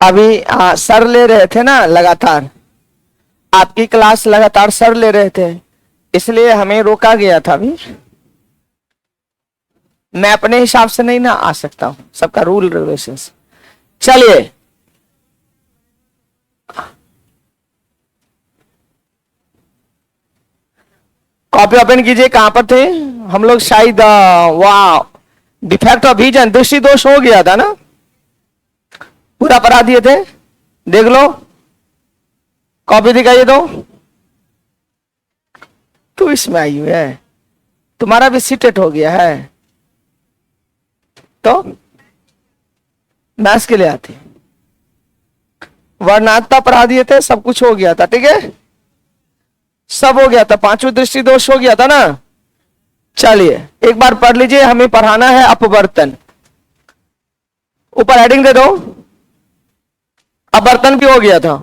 अभी सर ले रहे थे ना लगातार, आपकी क्लास लगातार सर ले रहे थे, इसलिए हमें रोका गया था। अभी मैं अपने हिसाब से नहीं ना आ सकता हूं, सबका रूल रेगुलेशंस। चलिए, कॉपी ओपन कीजिए। कहां पर थे हम लोग? शायद वाह, डिफेक्ट ऑफ विजन, दृष्टि दोष हो गया था ना, पूरा पढ़ा दिए थे। देख लो, कॉपी दिखाइए तो इसमें आई हुई है, तुम्हारा भी सीटेट हो गया है तो मैथ्स के लिए आती, वर्णात्मक पढ़ा दिए थे, सब कुछ हो गया था। ठीक है, सब हो गया था, पांचवी दृष्टि दोष हो गया था ना। चलिए एक बार पढ़ लीजिए, हमें पढ़ाना है अपवर्तन। ऊपर हेडिंग दे दो, अपवर्तन भी हो गया था,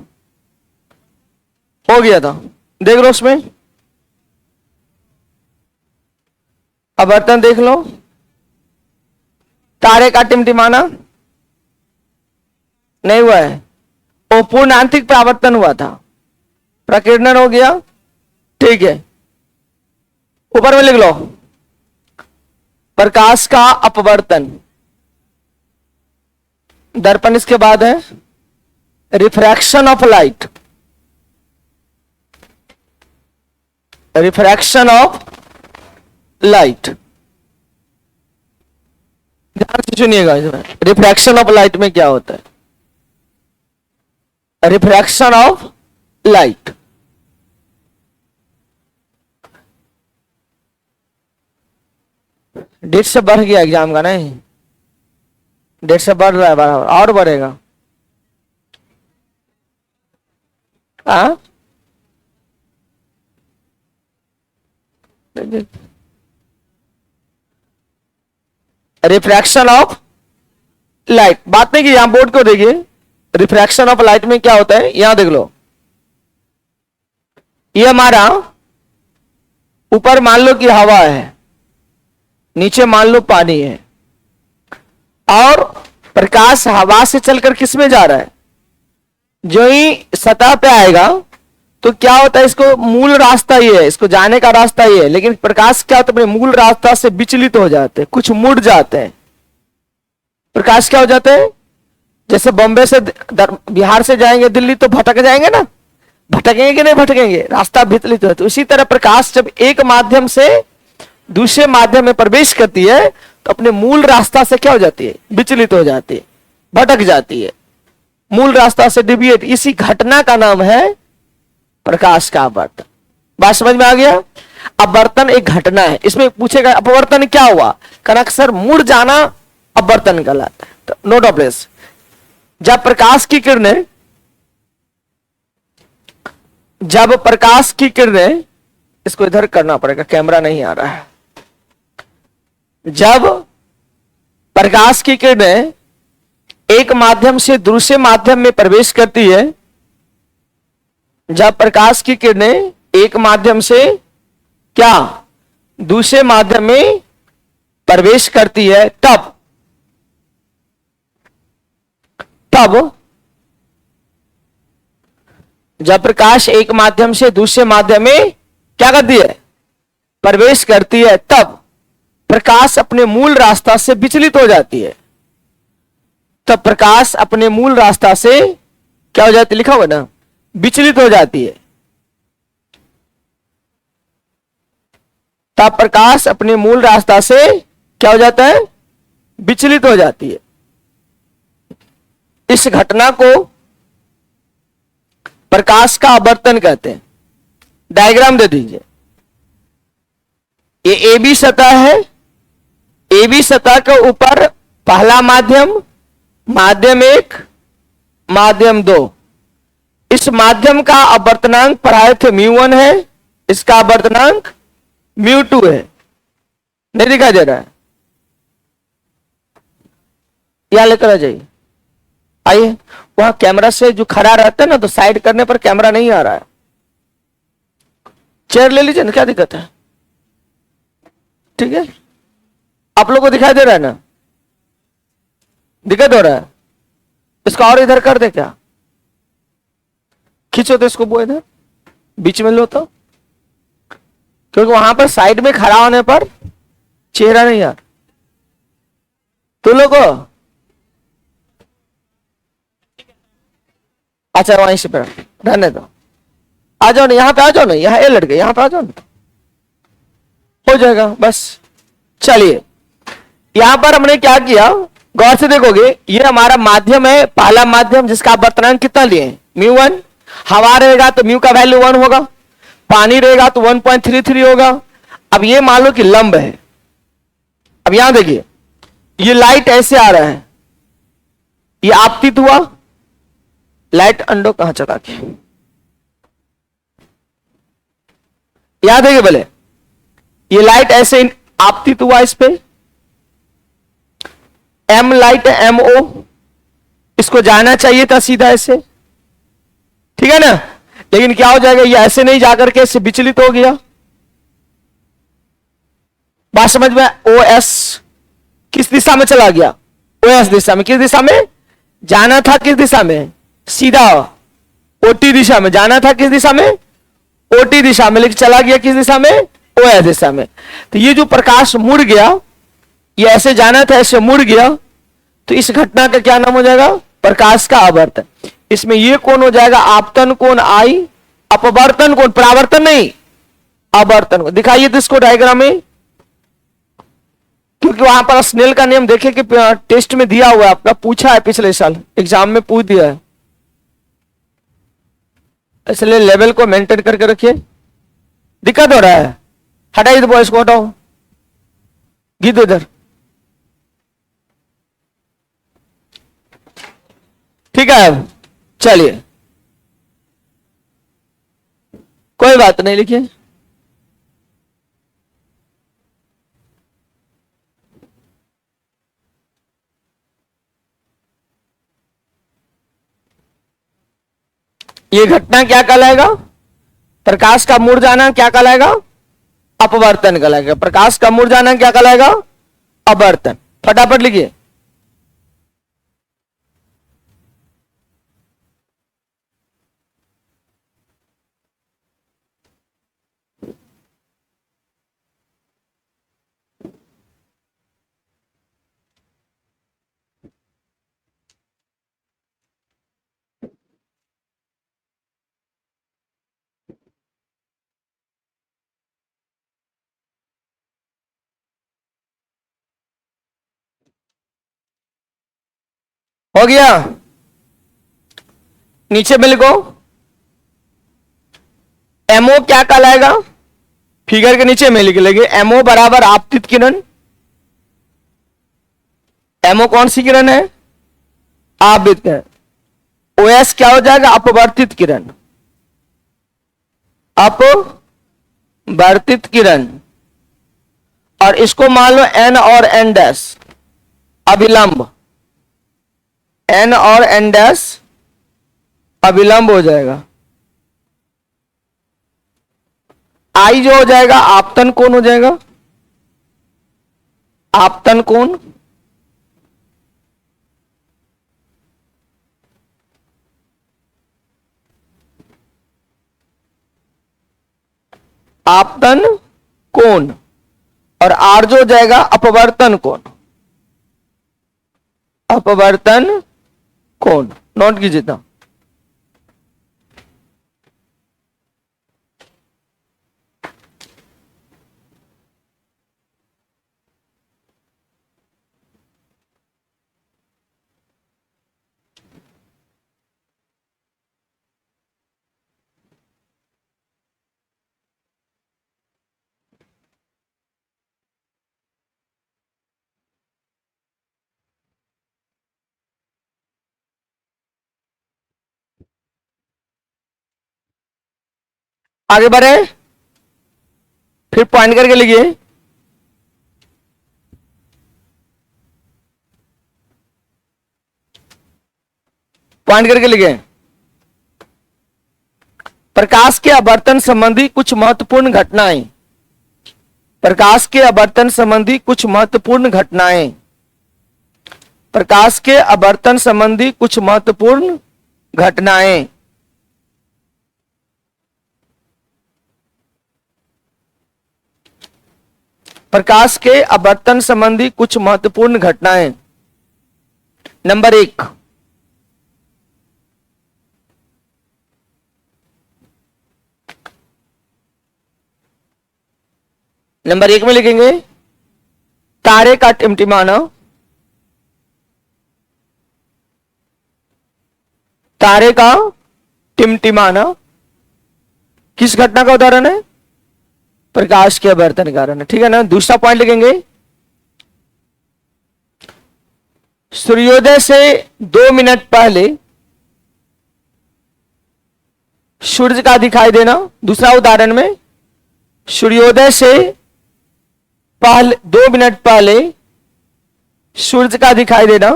हो गया था, देख लो उसमें अपवर्तन देख लो। तारे का टिमटिमाना नहीं हुआ है, वो पूर्ण आंतरिक परावर्तन हुआ था, प्रकीर्णन हो गया। ठीक है, ऊपर में लिख लो प्रकाश का अपवर्तन। दर्पण इसके बाद है refraction of light, refraction of light, ध्यान से सुनिएगा। इसमें रिफ्रैक्शन ऑफ लाइट में क्या होता है? रिफ्रैक्शन ऑफ लाइट, डेट से बढ़ गया एग्जाम का, नहीं डेट से बढ़ रहा है, बराबर और बढ़ेगा। हाँ, रिफ्रैक्शन ऑफ लाइट, बात नहीं की, यहां बोर्ड को देखिए। रिफ्रैक्शन ऑफ लाइट में क्या होता है, यहां देख लो। ये हमारा ऊपर मान लो कि हवा है, नीचे मान लो पानी है, और प्रकाश हवा से चलकर किस में जा रहा है? जो ही सतह पे आएगा तो क्या होता है, इसको मूल रास्ता ये है, इसको जाने का रास्ता ये है, लेकिन प्रकाश क्या होता है, अपने मूल रास्ता से विचलित हो जाते हैं, कुछ मुड़ जाते हैं। प्रकाश क्या हो जाते हैं, जैसे बॉम्बे से बिहार से जाएंगे दिल्ली तो भटक जाएंगे ना, भटकेंगे कि नहीं भटकेंगे, रास्ता विचलित होता है। उसी तरह प्रकाश जब एक माध्यम से दूसरे माध्यम में प्रवेश करती है तो अपने मूल रास्ता से क्या हो जाती है, विचलित हो जाती है, भटक जाती है, मूल रास्ता से डिविएट। इसी घटना का नाम है प्रकाश का अपवर्तन। बात समझ में आ गया? अपवर्तन एक घटना है। इसमें पूछेगा अपवर्तन क्या हुआ, कनक सर मुड़ जाना अपवर्तन कहलाता है। तो नोट ऑफ प्लेस, जब प्रकाश की किरणें, जब प्रकाश की किरणें, इसको इधर करना पड़ेगा, कैमरा नहीं आ रहा है। जब प्रकाश की किरणें एक माध्यम से दूसरे माध्यम में प्रवेश करती है, जब प्रकाश की किरणें एक माध्यम से क्या दूसरे माध्यम में प्रवेश करती है, तब जब प्रकाश एक माध्यम से दूसरे माध्यम में क्या करती है, प्रवेश करती है, तब प्रकाश अपने मूल रास्ता से विचलित हो जाती है। तब प्रकाश अपने मूल रास्ता से क्या हो जाती है, लिखा हुआ ना, विचलित हो जाती है। तब प्रकाश अपने मूल रास्ता से क्या हो जाता है, विचलित हो जाती है। इस घटना को प्रकाश का अपवर्तन कहते हैं। डायग्राम दे दीजिए। ये ए बी सतह है, ए बी सतह के ऊपर पहला माध्यम, माध्यम 1, माध्यम 2। इस माध्यम का अपवर्तनांक पढ़ाए थे μ1 है, इसका अपवर्तनांक μ2 है। नहीं दिखाई दे रहा है? यहां लेकर आ जाइए, आइए। वहां कैमरा से जो खड़ा रहता है ना, तो साइड करने पर कैमरा नहीं आ रहा है। चेयर ले लीजिए ना, क्या दिक्कत है? ठीक है, आप लोगों को दिखाई दे रहा है ना, दिक्कत हो रहा है? इसका और इधर कर दे क्या, खींचो तो इसको वो इधर बीच में लो तो, क्योंकि वहां पर साइड में खड़ा होने पर चेहरा नहीं आ। तो लोगो अच्छा वहीं से रहने दो, आ जाओ ना यहाँ पे, आ जाओ ना यहाँ, ये लड़के यहाँ पे आ जाओ ना, हो जाएगा बस। चलिए यहां पर हमने क्या किया, गौर से देखोगे ये हमारा माध्यम है, पहला माध्यम जिसका आप वर्तनांक कितना लिए μ1। हवा रहेगा तो म्यू का वैल्यू 1 होगा, पानी रहेगा तो 1.33 होगा। अब ये मान लो कि लंब है, अब यहां देखिए ये लाइट ऐसे आ रहा है, ये आपतित हुआ, लाइट अंडो कहां चला के, यहां देखिए बोले ये लाइट ऐसे आपतित हुआ इस पे, एम लाइट एम ओ, इसको जाना चाहिए था सीधा ऐसे, ठीक है ना, लेकिन क्या हो जाएगा ये ऐसे नहीं जाकर के इससे विचलित हो गया। बात समझ में, ओ एस किस दिशा में चला गया, ओ एस दिशा में, किस दिशा में जाना था, किस दिशा में, सीधा ओटी दिशा में जाना था, किस दिशा में, ओटी दिशा में, लेकिन चला गया किस दिशा में, ओ एस दिशा में। तो ये जो प्रकाश मुड़ गया, ये ऐसे जाना था ऐसे मुड़ गया, तो इस घटना का क्या नाम हो जाएगा, प्रकाश का आवर्तन। इसमें ये कौन हो जाएगा, आपतन कोण आई, अपवर्तन कोण, परावर्तन नहीं आवर्तन कोण। दिखाइए तो इसको डायग्राम में, क्योंकि वहां पर स्नेल का नियम देखे कि टेस्ट में दिया हुआ है आपका, पूछा है पिछले साल एग्जाम में पूछ दिया है, इसलिए लेवल को मेंटेन करके रखिए। दिक्कत हो रहा है, हटाइए तो बॉयस को हटाओ, गीत इधर, ठीक है। अब चलिए कोई बात नहीं, लिखिए ये घटना क्या कहलाएगा, प्रकाश का मुड़ जाना क्या कहलाएगा, अपवर्तन कहलाएगा। प्रकाश का मुड़ जाना क्या कहलाएगा, अपवर्तन। फटाफट लिखिए, हो गया। नीचे में लिखो एमओ क्या कहलाएगा, फिगर के नीचे में लिख लेंगे एमओ बराबर आपतित किरण। एमओ कौन सी किरण है, आपतित किरण। ओएस क्या हो जाएगा, अपवर्तित किरण, अपवर्तित किरण। और इसको मान लो एन और एन डैश अभिलंब, एन और एन डैश अभिलंब हो जाएगा। आई जो हो जाएगा आपतन कोण हो जाएगा, आपतन कोण। आपतन कोण और आर जो हो जाएगा अपवर्तन कोण, अपवर्तन कोण। नोट कीजिए था, आगे बढ़े, फिर पॉइंट करके लिखिए। पॉइंट करके लिखिए, प्रकाश के आवर्तन संबंधी कुछ महत्वपूर्ण घटनाएं, प्रकाश के आवर्तन संबंधी कुछ महत्वपूर्ण घटनाएं। प्रकाश के अपवर्तन संबंधी कुछ महत्वपूर्ण घटनाएं। प्रकाश के अपवर्तन संबंधी कुछ महत्वपूर्ण घटनाएं। नंबर 1, नंबर 1 में लिखेंगे तारे का टिमटिमाना। तारे का टिमटिमाना किस घटना का उदाहरण है? प्रकाश के अपवर्तन के कारण है, ठीक है ना। दूसरा पॉइंट लिखेंगे सूर्योदय से 2 मिनट पहले सूर्य का दिखाई देना। दूसरा उदाहरण में सूर्योदय से पहले 2 मिनट पहले सूर्य का दिखाई देना।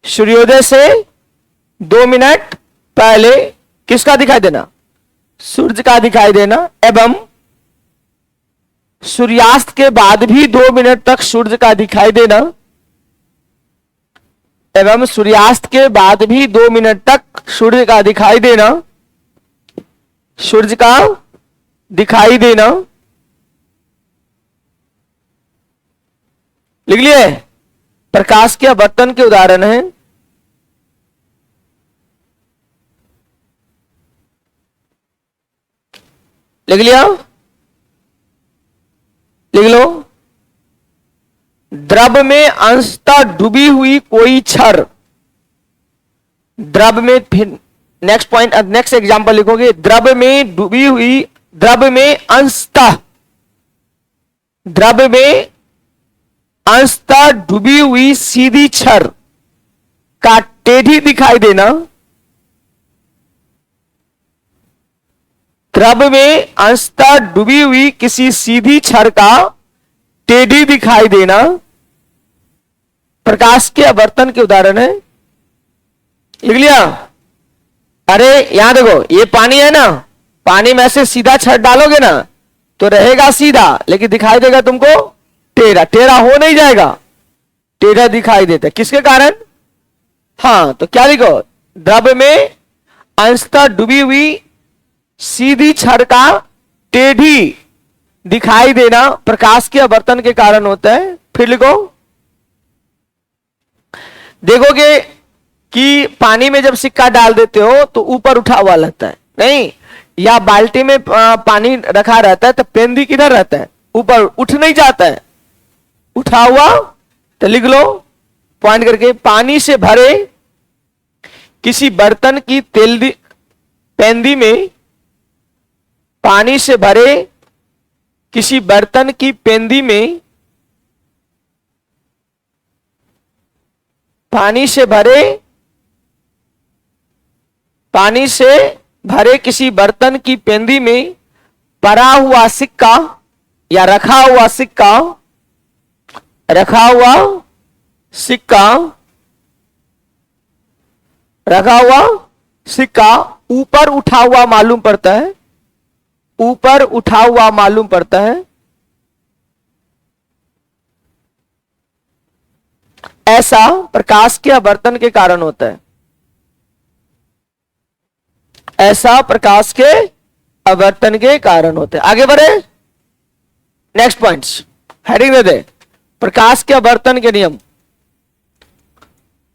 सूर्योदय से 2 मिनट पहले किसका दिखाई देना? सूर्य का दिखाई देना। एवं सूर्यास्त के बाद भी 2 मिनट तक सूर्य का दिखाई देना। एवं सूर्यास्त के बाद भी 2 मिनट तक सूर्य का दिखाई देना। सूर्य का दिखाई देना। लिख लिए? प्रकाश के अपवर्तन के उदाहरण हैं। लिख लिया? लिख लो। द्रव में अंशतः डूबी हुई कोई क्षण। द्रव में, फिर नेक्स्ट पॉइंट, नेक्स्ट एग्जांपल लिखोगे, द्रव में डूबी हुई, द्रव में अंशतः, द्रव में अंशतः डूबी हुई सीधी छड़ का टेढ़ी दिखाई देना। द्रव में अंशतः डूबी हुई किसी सीधी छड़ का टेढ़ी दिखाई देना प्रकाश के अपवर्तन के उदाहरण है। लिख लिया? अरे यहां देखो, ये पानी है ना, पानी में से सीधा छड़ डालोगे ना तो रहेगा सीधा, लेकिन दिखाई देगा तुमको टेढ़ा। टेढ़ा हो नहीं जाएगा, टेढ़ा दिखाई देता है। किसके कारण? हाँ, तो क्या लिखो? द्रव में अंशतः डूबी हुई सीधी छड़ का टेढ़ी दिखाई देना प्रकाश के अपवर्तन के कारण होता है। फिर लिखो, देखोगे कि पानी में जब सिक्का डाल देते हो तो ऊपर उठा हुआ लगता है, नहीं, या बाल्टी में पानी रखा रहता है तो पेंदी किधर रहता है? ऊपर, उठ नहीं जाता है, उठा हुआ। तो लिख लो पॉइंट करके, पानी से भरे किसी बर्तन की पेंदी में, पानी से भरे किसी बर्तन की पेंदी में, पानी से भरे किसी बर्तन की पेंदी में पड़ा हुआ सिक्का या रखा हुआ सिक्का ऊपर उठा हुआ मालूम पड़ता है, ऊपर उठा हुआ मालूम पड़ता है। ऐसा प्रकाश के अपवर्तन के कारण होता है। ऐसा प्रकाश के अपवर्तन के कारण होते हैं। आगे बढ़े, नेक्स्ट पॉइंट्स, हेडिंग दे दे, प्रकाश के अपवर्तन के नियम।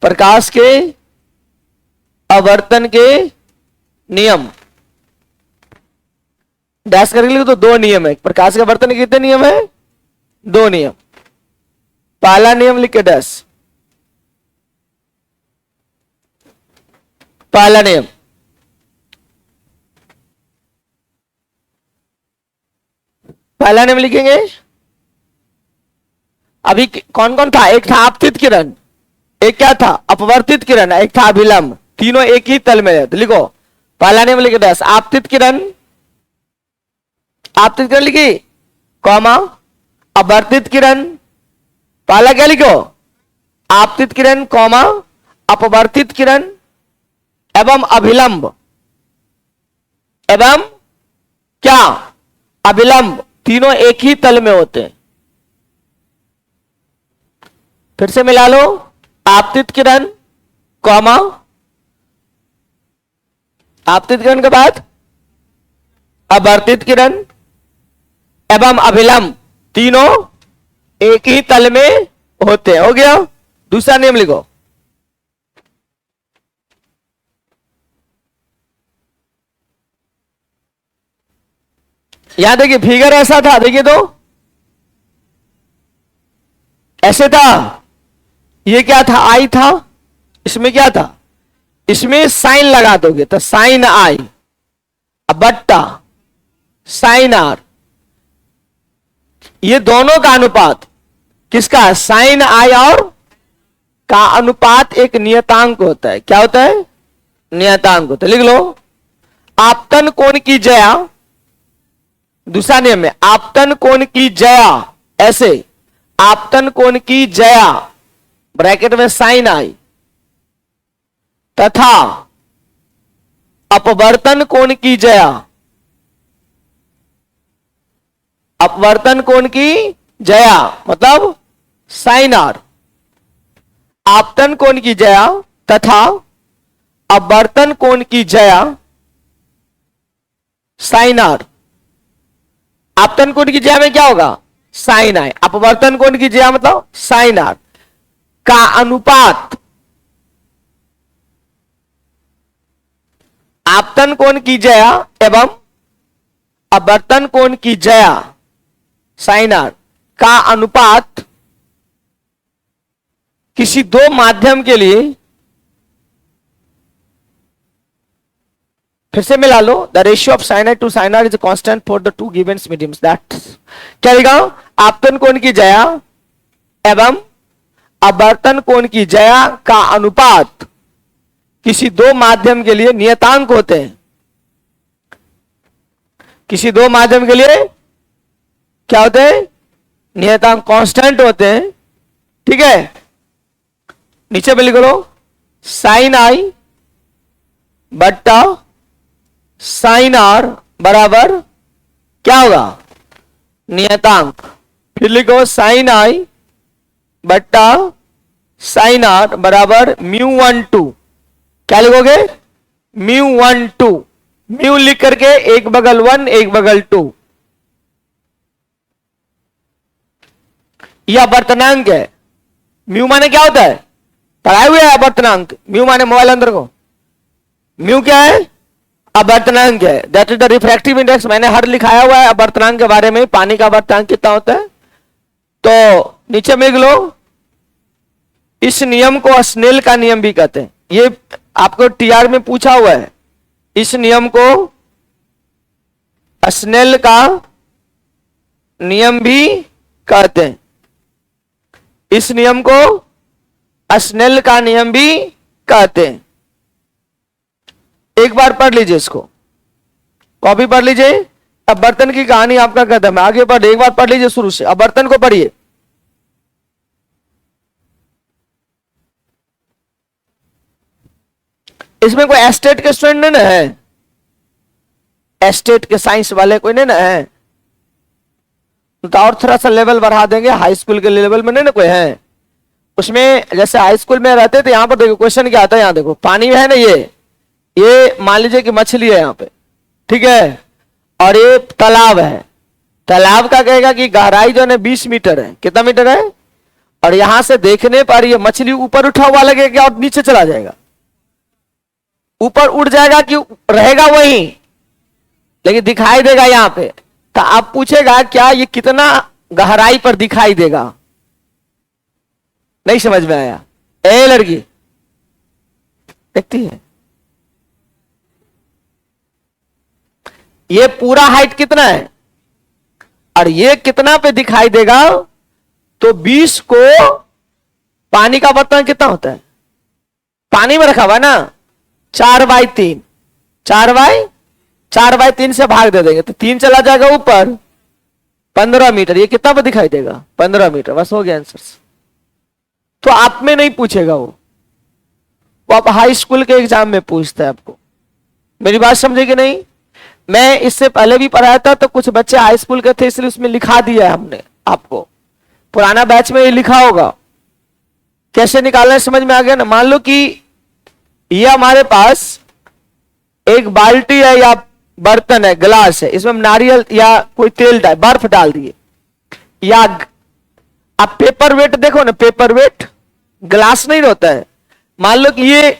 प्रकाश के अपवर्तन के नियम डैश करके लिखो तो 2 नियम है। प्रकाश के अपवर्तन के कितने नियम है? 2 नियम। पहला नियम लिख के डैश, पहला नियम, पहला नियम लिखेंगे। अभी कौन कौन था? एक था आपतित किरण, एक क्या था? अपवर्तित किरण, एक था अभिलंब। तीनों एक ही तल में है। तो लिखो पहला नियम लिखे दस, आपतित किरण, आपतित किरण लिखी, कॉमा अपवर्तित किरण। पहला क्या लिखो? आपतित किरण, कॉमा अपवर्तित किरण एवं अभिलंब, एवं क्या? अभिलंब। तीनों एक ही तल में होते हैं, फिर से मिला लो, आपतित किरण कॉमा, आपतित किरण के बाद अपवर्तित किरण एवं अभिलंब, तीनों एक ही तल में होते हैं। हो गया। दूसरा नियम लिखो, यहां देखिए फिगर ऐसा था, देखिए तो ऐसे था, ये क्या था, आई था, इसमें क्या था, इसमें साइन लगा दोगे तो साइन आई, अब बट्टा साइन आर, ये दोनों का अनुपात किसका, साइन आई और का अनुपात एक नियतांक होता है। क्या होता है, नियतांक होता है। लिख लो, आपतन कोण की जया, दूसरा नियम में आपतन कोण की जया, ऐसे आपतन कोण की जया ब्रैकेट में साइन आई तथा अपवर्तन कोण की जया, अपवर्तन कोण की जया मतलब साइन आर, आपतन कोण की जया तथा अपवर्तन कोण की जया साइन आर। आपतन कोण की जया में क्या होगा, साइन आई, अपवर्तन कोण की जया मतलब साइन आर का अनुपात, आपतन कोण की जया एवं अपवर्तन कोण की जया साइन आर का अनुपात किसी दो माध्यम के लिए, फिर से मिला लो, the ratio of sine i to sine r is constant for the two given mediums, that क्या लिखा, आपतन कोण की जया एवं अपवर्तन कोण की जया का अनुपात किसी दो माध्यम के लिए नियतांक होते हैं। किसी दो माध्यम के लिए क्या होते हैं, नियतांक, कांस्टेंट होते हैं। ठीक है, नीचे पे लिख लो, साइन आई बट्टा साइन आर बराबर क्या होगा, नियतांक। फिर लिखो साइन आई बट्टा साइन आर बराबर μ12, क्या लिखोगे, μ12, म्यू लिख करके एक बगल 1 एक बगल 2, यह अपवर्तनांक है। म्यू माने क्या होता है, पढ़ाए हुए है अपवर्तनांक, म्यू माने मोबाइल अंदर को, म्यू क्या है, अपवर्तनांक है, that is the refractive index. मैंने हर लिखाया हुआ है अपवर्तनांक के बारे में, पानी का अपवर्तनांक कितना होता है। तो नीचे में लिख लो, इस नियम को स्नेल का नियम भी कहते हैं, ये आपको टीआर में पूछा हुआ है। इस नियम को स्नेल का नियम भी कहते हैं, इस नियम को स्नेल का नियम भी कहते हैं। एक बार पढ़ लीजिए इसको, कॉपी पढ़ लीजिए। अब बर्तन की कहानी आपका कदम है, आगे पढ़, एक बार पढ़ लीजिए शुरू से, अब बर्तन को पढ़िए। इसमें कोई एस्टेट के स्टूडेंट नहीं ना है, एस्टेट के साइंस वाले कोई नहीं ना है, तो और थोड़ा सा लेवल बढ़ा देंगे, हाई स्कूल के लेवल में नहीं ना कोई है। उसमें जैसे हाई स्कूल में रहते थे, यहां पर देखो क्वेश्चन क्या आता है, यहां देखो पानी है ना, ये मान लीजिए कि मछली है यहां पे, ठीक है, और ये तालाब है। तालाब का कहेगा कि गहराई जो है 20 मीटर है, कितना मीटर है, और यहां से देखने पर ये मछली ऊपर उठा हुआ लगेगा और नीचे चला जाएगा, ऊपर उड़ जाएगा कि रहेगा वहीं, लेकिन दिखाई देगा यहां पे। तो आप पूछेगा क्या ये कितना गहराई पर दिखाई देगा, नहीं समझ में आया। ए लड़की देखती है, ये पूरा हाइट कितना है और ये कितना पे दिखाई देगा, तो 20 को पानी का बर्तन कितना होता है, पानी में रखा हुआ ना, 4/3, 4/3 से भाग दे देंगे तो 3 चला जाएगा ऊपर, 15 मीटर, ये कितना पे दिखाई देगा, 15 मीटर, बस हो गया आंसर। तो आप में नहीं पूछेगा वो आप हाई स्कूल के एग्जाम में पूछता है आपको। मेरी बात समझे कि नहीं, मैं इससे पहले भी पढ़ाया था, तो कुछ बच्चे हाई स्कूल के थे इसलिए उसमें लिखा दिया है हमने आपको, पुराना बैच में ये लिखा होगा, कैसे निकालना है समझ में आ गया ना। मान लो कि ये हमारे पास एक बाल्टी है या बर्तन है, गिलास है, इसमें हम नारियल या कोई तेल डाल, बर्फ डाल दिए, या आप पेपर वेट देखो ना, पेपर वेट ग्लास नहीं होता है। मान लो कि ये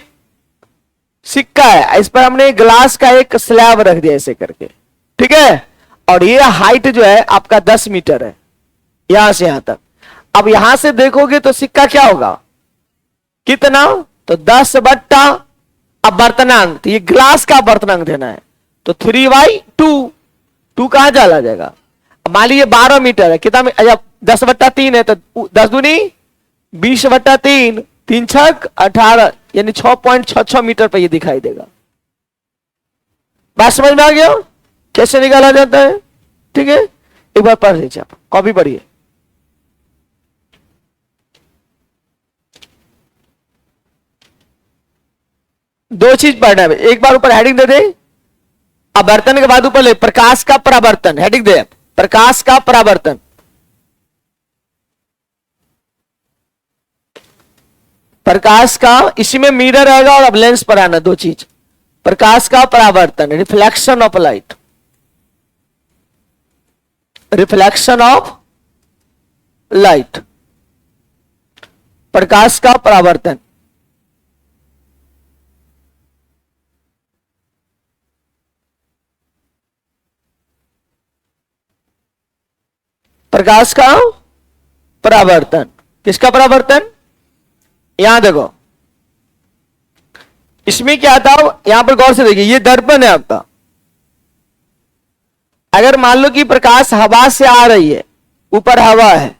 सिक्का है, इस पर हमने ग्लास का एक स्लैब रख दिया ऐसे करके, ठीक है, और ये हाइट जो है आपका 10 मीटर है यहां से यहां तक। अब यहां से देखोगे तो सिक्का क्या होगा, कितना, तो 10/, अब बर्तनांक, तो ये ग्लास का बर्तनांक देना है, तो 3/2, 2 कहां चला जाएगा। अब मान लीजिए 12 मीटर है, कितना, अच्छा 10/3 है, तो 10 दूनी 20/3, 3 छक 18, यानी 6.66 मीटर पर ये दिखाई देगा। बात समझ में आ गया कैसे निकाला जाता है, ठीक है। एक बार पढ़ लीजिए, आप कॉपी पढ़िए। दो चीज पढ़ना है, एक बार ऊपर हेडिंग दे दे, अब बर्तन के बाद ऊपर ले प्रकाश का परावर्तन, हेडिंग दे प्रकाश का परावर्तन। प्रकाश का, इसी में मिरर आएगा और अब लेंस पर आना, दो चीज, प्रकाश का परावर्तन, reflection of light, reflection of light, प्रकाश का परावर्तन। प्रकाश का परावर्तन, किसका परावर्तन, यहां देखो, इसमें क्या था, यहां पर गौर से देखिए, ये दर्पण है आपका। अगर मान लो कि प्रकाश हवा से आ रही है, ऊपर हवा है,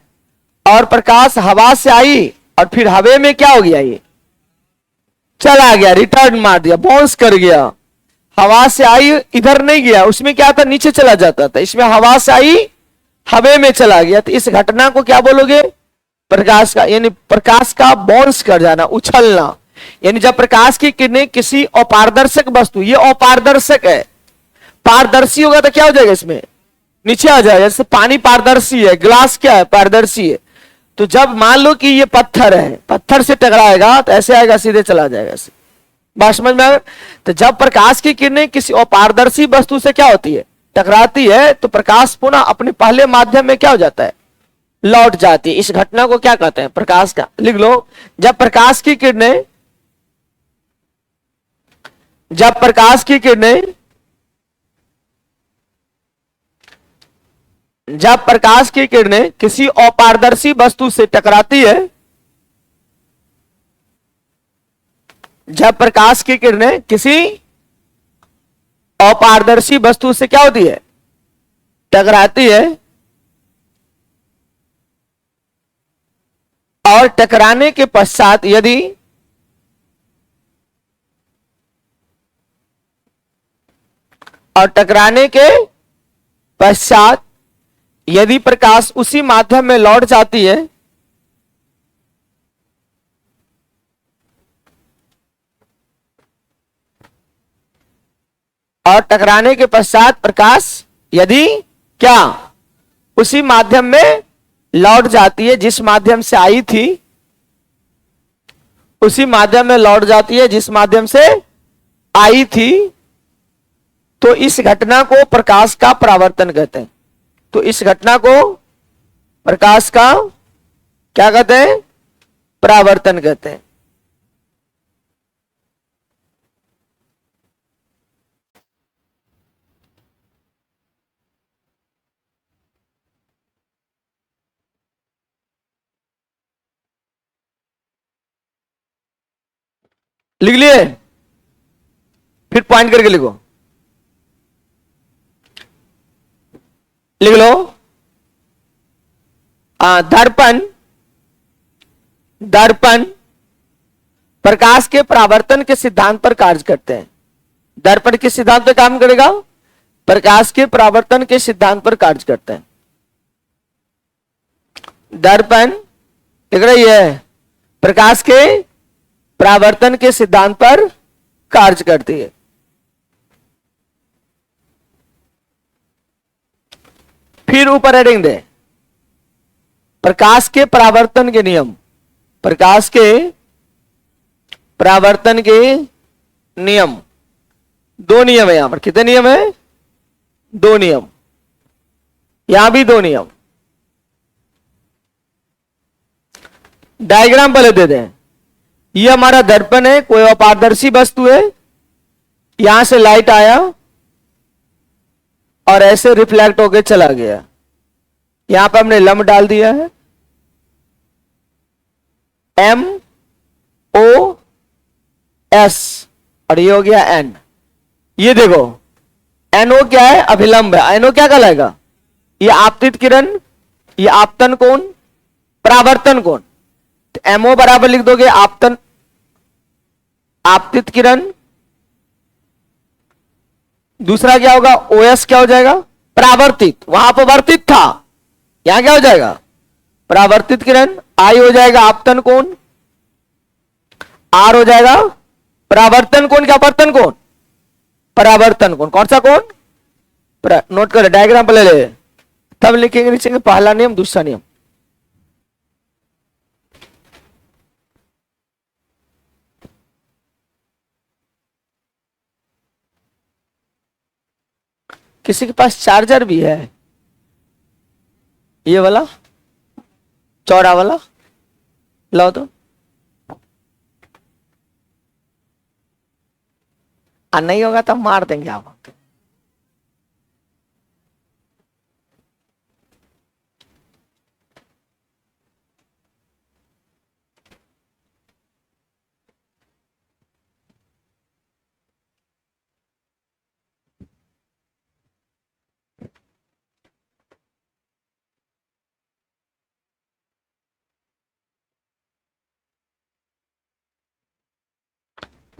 और प्रकाश हवा से आई और फिर हवा में क्या हो गया, ये चला गया, रिटर्न मार दिया, बाउंस कर गया, हवा से आई इधर नहीं गया, उसमें क्या था, नीचे चला जाता था, इसमें हवा से आई हवा में चला गया, तो इस घटना को क्या बोलोगे, प्रकाश का, यानी प्रकाश का बाउंस कर जाना, उछलना। यानी जब प्रकाश की किरणें किसी अपारदर्शक वस्तु, ये अपारदर्शक है, पारदर्शी होगा तो क्या हो जाएगा, इसमें नीचे आ जाएगा, जैसे पानी पारदर्शी है, ग्लास क्या है, पारदर्शी है, तो जब मान लो कि ये पत्थर है, पत्थर से टकराएगा तो ऐसे आएगा, सीधे चला जाएगा, ऐसे। बात समझ में आ गया। तो जब प्रकाश की किरणें किसी अपारदर्शी वस्तु से क्या होती है, टकराती है, तो प्रकाश पुनः अपने पहले माध्यम में क्या हो जाता है, लौट जाती है। इस घटना को क्या कहते हैं, प्रकाश का, लिख लो। जब प्रकाश की किरणें, जब प्रकाश की किरणें, जब प्रकाश की किरणें किसी अपारदर्शी वस्तु से टकराती है, जब प्रकाश की किरणें किसी अपारदर्शी वस्तु से क्या होती है, टकराती है, और टकराने के पश्चात यदि यदि प्रकाश उसी माध्यम में लौट जाती है, और टकराने के पश्चात प्रकाश यदि क्या उसी माध्यम में लौट जाती है जिस माध्यम से आई थी, उसी माध्यम में लौट जाती है जिस माध्यम से आई थी, तो इस घटना को प्रकाश का परावर्तन कहते हैं। तो इस घटना को प्रकाश का क्या कहते हैं, परावर्तन कहते हैं। लिख लिए, फिर पॉइंट करके लिखो, लिख लो। दर्पण, दर्पण प्रकाश के परावर्तन के सिद्धांत पर कार्य करते हैं। दर्पण किस सिद्धांत पर काम करेगा, प्रकाश के परावर्तन के सिद्धांत पर कार्य करते हैं। दर्पण दिख रही है, प्रकाश के परावर्तन के सिद्धांत पर कार्य करती है। फिर ऊपर हेडिंग दे, प्रकाश के परावर्तन के नियम, प्रकाश के परावर्तन के नियम, दो नियम है यहां पर। कितने नियम है? दो नियम। यहां भी दो नियम। डायग्राम पहले दे दें। ये हमारा दर्पण है, कोई अपारदर्शी वस्तु है, यहां से लाइट आया और ऐसे रिफ्लेक्ट होके चला गया। यहां पर हमने लंब डाल दिया है, MOS, और ये हो गया N। ये देखो NO क्या है? अभिलंब है। NO क्या कहलाएगा? ये आपतित किरण, ये आपतन कोण, परावर्तन कोण। तो MO बराबर लिख दोगे आपतन, आपतित किरण। दूसरा क्या होगा? OS क्या हो जाएगा? परावर्तित। वहां पर वर्तित था, यहां क्या हो जाएगा? परावर्तित किरण। I हो जाएगा आपतन कोण, R हो जाएगा परावर्तन कोण। क्या अपवर्तन कोण? परावर्तन कोण। कौन सा कोण? नोट कर, डायग्राम पर ले ले, तब लिखेंगे नीचे पहला नियम दूसरा नियम। किसी के पास चार्जर भी है? ये वाला चौड़ा वाला लाओ तो। नहीं होगा तो मार देंगे आप।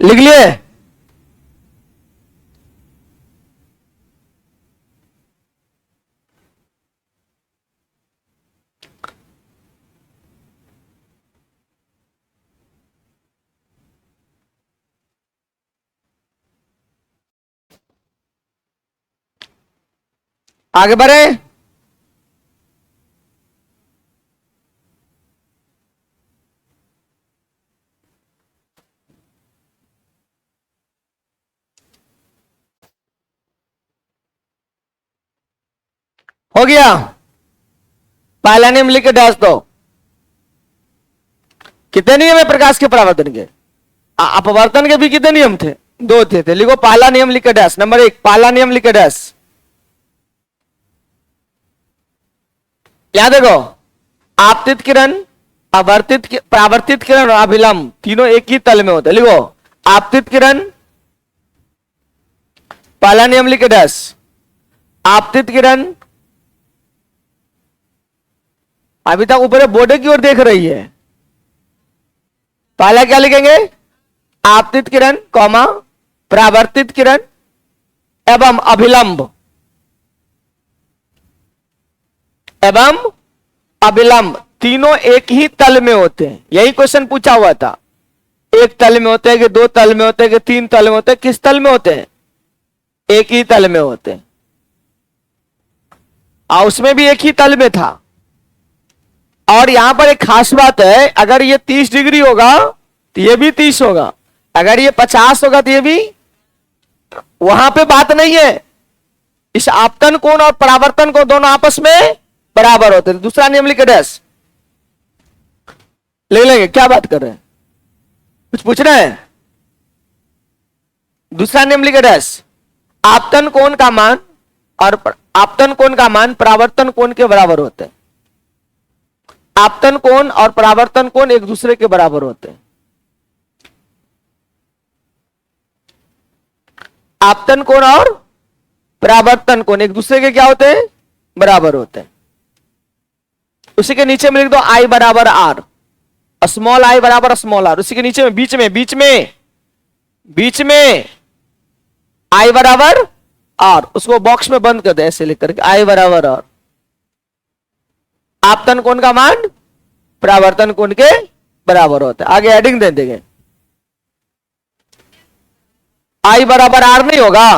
लिख लिए? आगे बढ़े। हो गया? पहला नियम लिख के डाल दो। कितने नियम है प्रकाश के परावर्तन के? अपवर्तन के भी कितने नियम थे? दो थे। लिखो पहला नियम लिख के डैश। नंबर 1 पहला नियम लिख के डैश। याद देखो, आपतित किरण, परावर्तित किरण और अभिलंब तीनों एक ही तल में होते हैं। लिखो आपतित किरण, पहला नियम लिख के डैश। आपतित किरण अभी तक ऊपर बोर्ड की ओर देख रही है। पहला क्या लिखेंगे? आपतित किरण कॉमा परावर्तित किरण एवं अभिलंब, तीनों एक ही तल में होते हैं। यही क्वेश्चन पूछा हुआ था। एक तल में होते हैं कि दो तल में होते हैं कि तीन तल में होते हैं? किस तल में होते हैं? एक ही तल में होते हैं। उसमें भी एक ही तल में था। और यहां पर एक खास बात है, अगर ये 30 डिग्री होगा तो ये भी 30 होगा, अगर ये 50 होगा तो ये भी। वहां पे बात नहीं है। इस आपतन कोण और परावर्तन कोण दोनों आपस में बराबर होते हैं। दूसरा नियम लिख डैश। ले लेंगे? क्या बात कर रहे हैं? कुछ पूछ रहे हैं? दूसरा नियम लिख डैश। आपतन कोण का मान और आपतन कोण का मान परावर्तन कोण के बराबर होते हैं। आपतन कोण और परावर्तन कोण एक दूसरे के बराबर होते हैं। आपतन कोण और परावर्तन कोण एक दूसरे के क्या होते हैं? बराबर होते हैं। उसी के नीचे में लिख दो I बराबर R, स्मॉल I बराबर स्मॉल R। उसी के नीचे में बीच में I बराबर R, उसको बॉक्स में बंद कर दे ऐसे लिख करके I बराबर R। आपतन कोण का मान परावर्तन कोण के बराबर होता है। आगे एडिंग दे देंगे। I बराबर R नहीं होगा,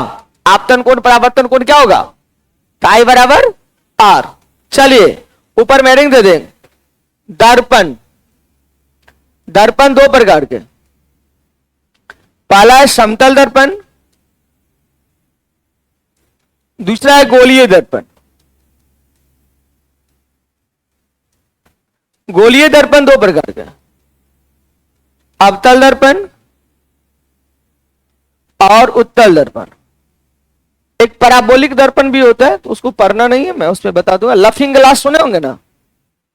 आपतन कोण परावर्तन कोण क्या होगा? तो I बराबर R। चलिए ऊपर में एडिंग दे देंगे। दर्पण दर्पण दो प्रकार के, पहला है समतल दर्पण, दूसरा है गोलीय दर्पण। गोलीय दर्पण दो प्रकार के, अवतल दर्पण और उत्तल दर्पण। एक पैराबोलिक दर्पण भी होता है, तो उसको पढ़ना नहीं है, मैं उस पर बता दूंगा। लफिंग ग्लास सुने होंगे ना,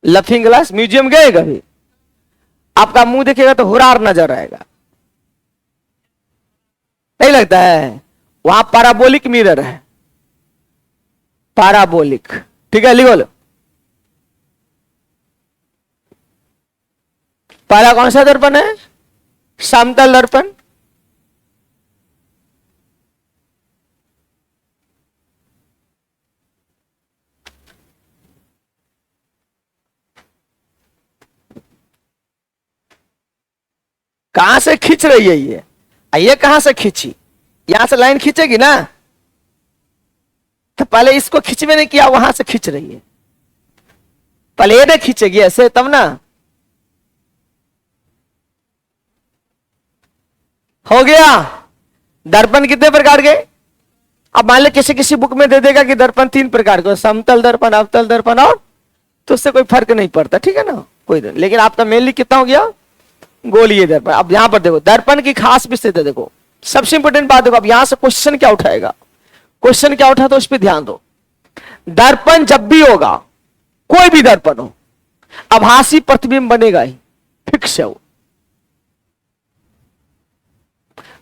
लफिंग ग्लास, म्यूजियम गए कभी? आपका मुंह देखेगा तो हुरार नजर आएगा, नहीं लगता है? वहां पैराबोलिक मिरर है, पैराबोलिक, ठीक है, लिखो लो। पहला कौन सा दर्पण है? समतल दर्पण। कहां से खींच रही है ये कहां से खींची? यहां से लाइन खींचेगी ना, तो पहले इसको खींचवे नहीं किया, वहां से खींच रही है, पहले ये नहीं खींचेगी ऐसे, तब ना हो गया। दर्पण कितने प्रकार के? अब मान लो किसी किसी बुक में दे देगा कि दर्पण 3 प्रकार के, समतल दर्पण, अवतल दर्पण और, तो उससे कोई फर्क नहीं पड़ता, ठीक है ना, कोई नहीं। लेकिन आपका मेनली कितना हो गया? गोलीय दर्पण। अब यहां पर देखो दर्पण की खास विशेषता देखो, सबसे इंपोर्टेंट बात देखो। अब यहां से क्वेश्चन क्या उठाएगा, क्वेश्चन क्या उठा, तो उस पर ध्यान दो। दर्पण जब भी होगा, कोई भी दर्पण हो, आभासी प्रतिबिंब बनेगा ही, फिक्स है वो।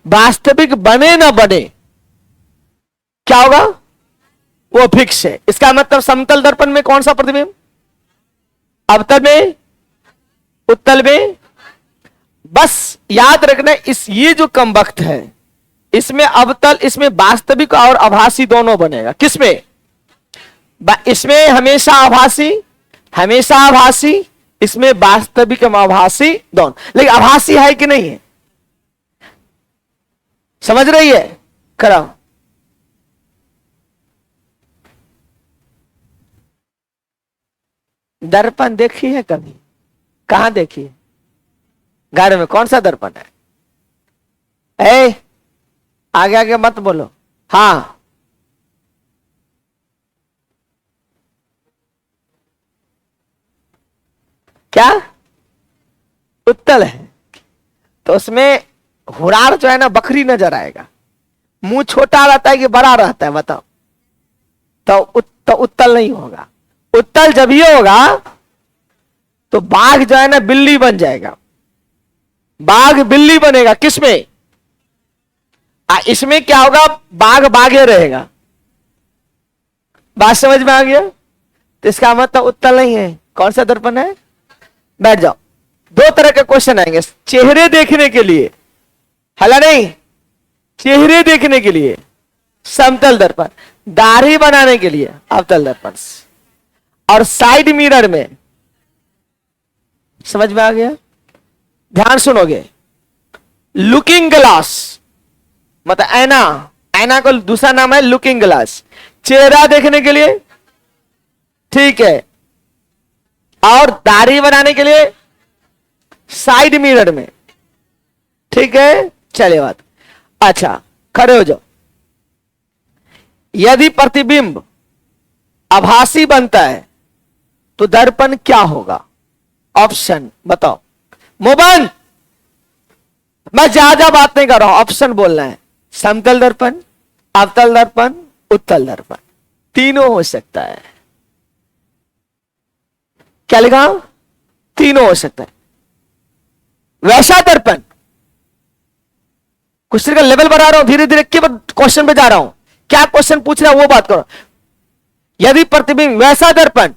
वास्तविक बने ना बने, क्या होगा? वो फिक्स है। इसका मतलब समतल दर्पण में कौन सा प्रतिबिंब? अवतल में, उत्तल में। बस याद रखना, इस ये जो कम वक्त है, इसमें अवतल, इसमें वास्तविक और आभासी दोनों बनेगा। किसमें? इसमें हमेशा आभासी, हमेशा आभासी, इसमें वास्तविक आभासी दोनों। लेकिन आभासी है कि नहीं है, समझ रही है? कराओ। दर्पण देखी है कभी? कहां देखी है? घर में। कौन सा दर्पण है? आगे आगे मत बोलो। हाँ, क्या? उत्तल है, तो उसमें हुरार जो है ना, बकरी नजर आएगा। मुंह छोटा रहता है कि बड़ा रहता है, बताओ? तो उत्तल नहीं होगा। उत्तल जब ही होगा तो बाघ जो है ना, बिल्ली बन जाएगा, बाघ बिल्ली बनेगा। किसमें? इसमें क्या होगा? बाघ बाघे रहेगा। बात समझ में आ गया? तो इसका मतलब उत्तल नहीं है। कौन सा दर्पण है? बैठ जाओ। दो तरह के क्वेश्चन आएंगे, चेहरे देखने के लिए, हला नहीं, चेहरे देखने के लिए समतल दर्पण, दाढ़ी बनाने के लिए अवतल दर्पण, और साइड मिरर में। समझ में आ गया? ध्यान सुनोगे। लुकिंग ग्लास मतलब ऐना, ऐना को दूसरा नाम है लुकिंग ग्लास, चेहरा देखने के लिए, ठीक है, और दाढ़ी बनाने के लिए साइड मिरर में, ठीक है। चलिए बात, अच्छा खड़े हो जाओ। यदि प्रतिबिंब आभासी बनता है तो दर्पण क्या होगा? ऑप्शन बताओ। मोबाइल, मैं ज्यादा बात नहीं कर रहा हूं, ऑप्शन बोलना है। समतल दर्पण, अवतल दर्पण, उत्तल दर्पण, तीनों हो सकता है। क्या लिखा? तीनों हो सकता है। वैसा दर्पण, क्वेश्चन का लेवल बढ़ा रहा हूं, धीरे धीरे केवल क्वेश्चन पे जा रहा हूं। क्या क्वेश्चन पूछ रहा है वो बात करो। यदि प्रतिबिंब वैसा दर्पण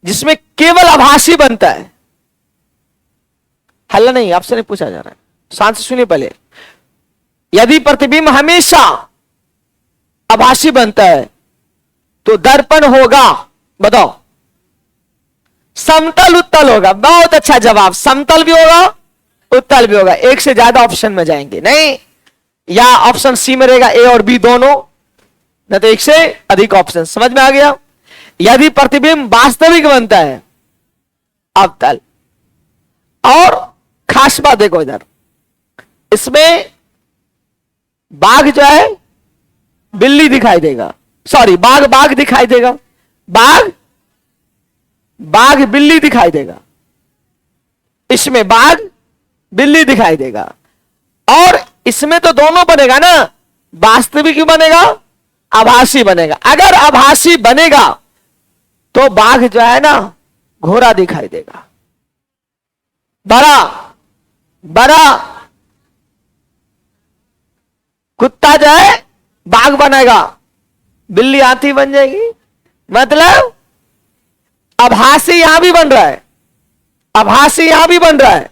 जिसमें केवल आभासी बनता है, हल्ला नहीं, आपसे नहीं पूछा जा रहा है, शांत से सुनिए पहले। यदि प्रतिबिंब हमेशा आभासी बनता है तो दर्पण होगा, बताओ? समतल उत्तल होगा। बहुत अच्छा जवाब, समतल भी होगा, उत्तल भी होगा। एक से ज्यादा ऑप्शन में जाएंगे नहीं, या ऑप्शन सी में रहेगा ए और बी दोनों, न तो एक से अधिक ऑप्शन। समझ में आ गया? यदि प्रतिबिंब वास्तविक बनता है अवतल, और खास बात देखो इधर, इसमें बाघ जो है बिल्ली दिखाई देगा, सॉरी बाघ बाघ दिखाई देगा, बाघ बाघ बिल्ली दिखाई देगा, इसमें बाघ बिल्ली दिखाई देगा। और इसमें तो दोनों बनेगा ना, वास्तविक बनेगा, आभासी बनेगा। अगर आभासी बनेगा तो बाघ जो है ना घोड़ा दिखाई देगा, बड़ा बड़ा। कुत्ता जो है बाघ बनेगा, बिल्ली हाथी बन जाएगी। मतलब आभासी यहां भी बन रहा है, आभासी यहां भी बन रहा है,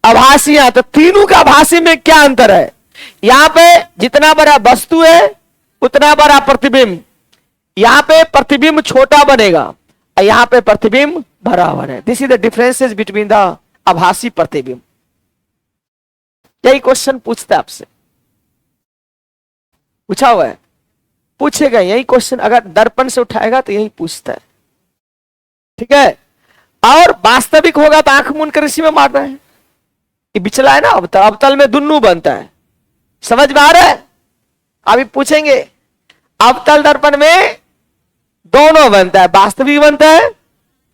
आभासी यहां। तो तीनों का आभासी में क्या अंतर है? यहां पे जितना बड़ा वस्तु है उतना बड़ा प्रतिबिंब, यहां पे प्रतिबिंब छोटा बनेगा और यहां पे प्रतिबिंब बराबर है। This is the differences between the आभासी प्रतिबिंब। यही क्वेश्चन पूछता है आपसे, पूछा हुआ है, पूछेगा यही क्वेश्चन। अगर दर्पण से उठाएगा तो यही पूछता है, ठीक है। और वास्तविक होगा तो आंख मूंद कर इसी में मारना है। ये बिचला है ना अवतल, अवतल में दुन्नू बनता है, समझ में आ रहा है? अभी पूछेंगे अवतल दर्पण में दोनों बनता है, वास्तविक बनता है,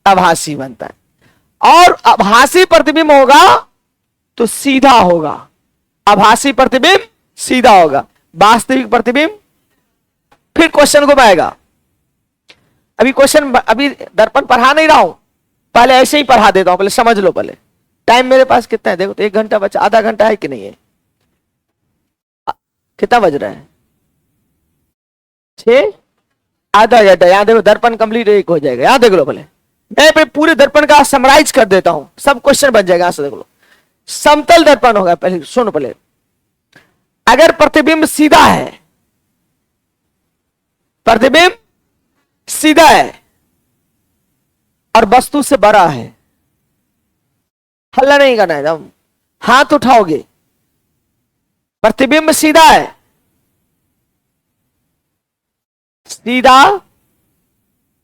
आभासी बनता है। और आभासी प्रतिबिंब होगा तो सीधा होगा, आभासी प्रतिबिंब सीधा होगा, वास्तविक प्रतिबिंब। फिर क्वेश्चन घुमाएगा। अभी क्वेश्चन, अभी दर्पण पढ़ा नहीं रहा हूं, पहले ऐसे ही पढ़ा देता हूं, पहले समझ लो। पहले टाइम मेरे पास कितना है देखो तो 1 घंटा बचा, आधा घंटा है कि नहीं है? कितना बज रहा है? 6, आधा घंटा। यहां देखो दर्पण कंप्लीट 1 हो जाएगा। यहां देख लो, पहले मैं पे पूरे दर्पण का समराइज कर देता हूं, सब क्वेश्चन बन जाएगा। यहां से देख लो, समतल दर्पण होगा। पहले सुनो, पहले अगर प्रतिबिंब सीधा है, प्रतिबिंब सीधा है और वस्तु से बड़ा है, हल्ला नहीं करना है, एकदम हाथ उठाओगे। प्रतिबिंब सीधा है, सीधा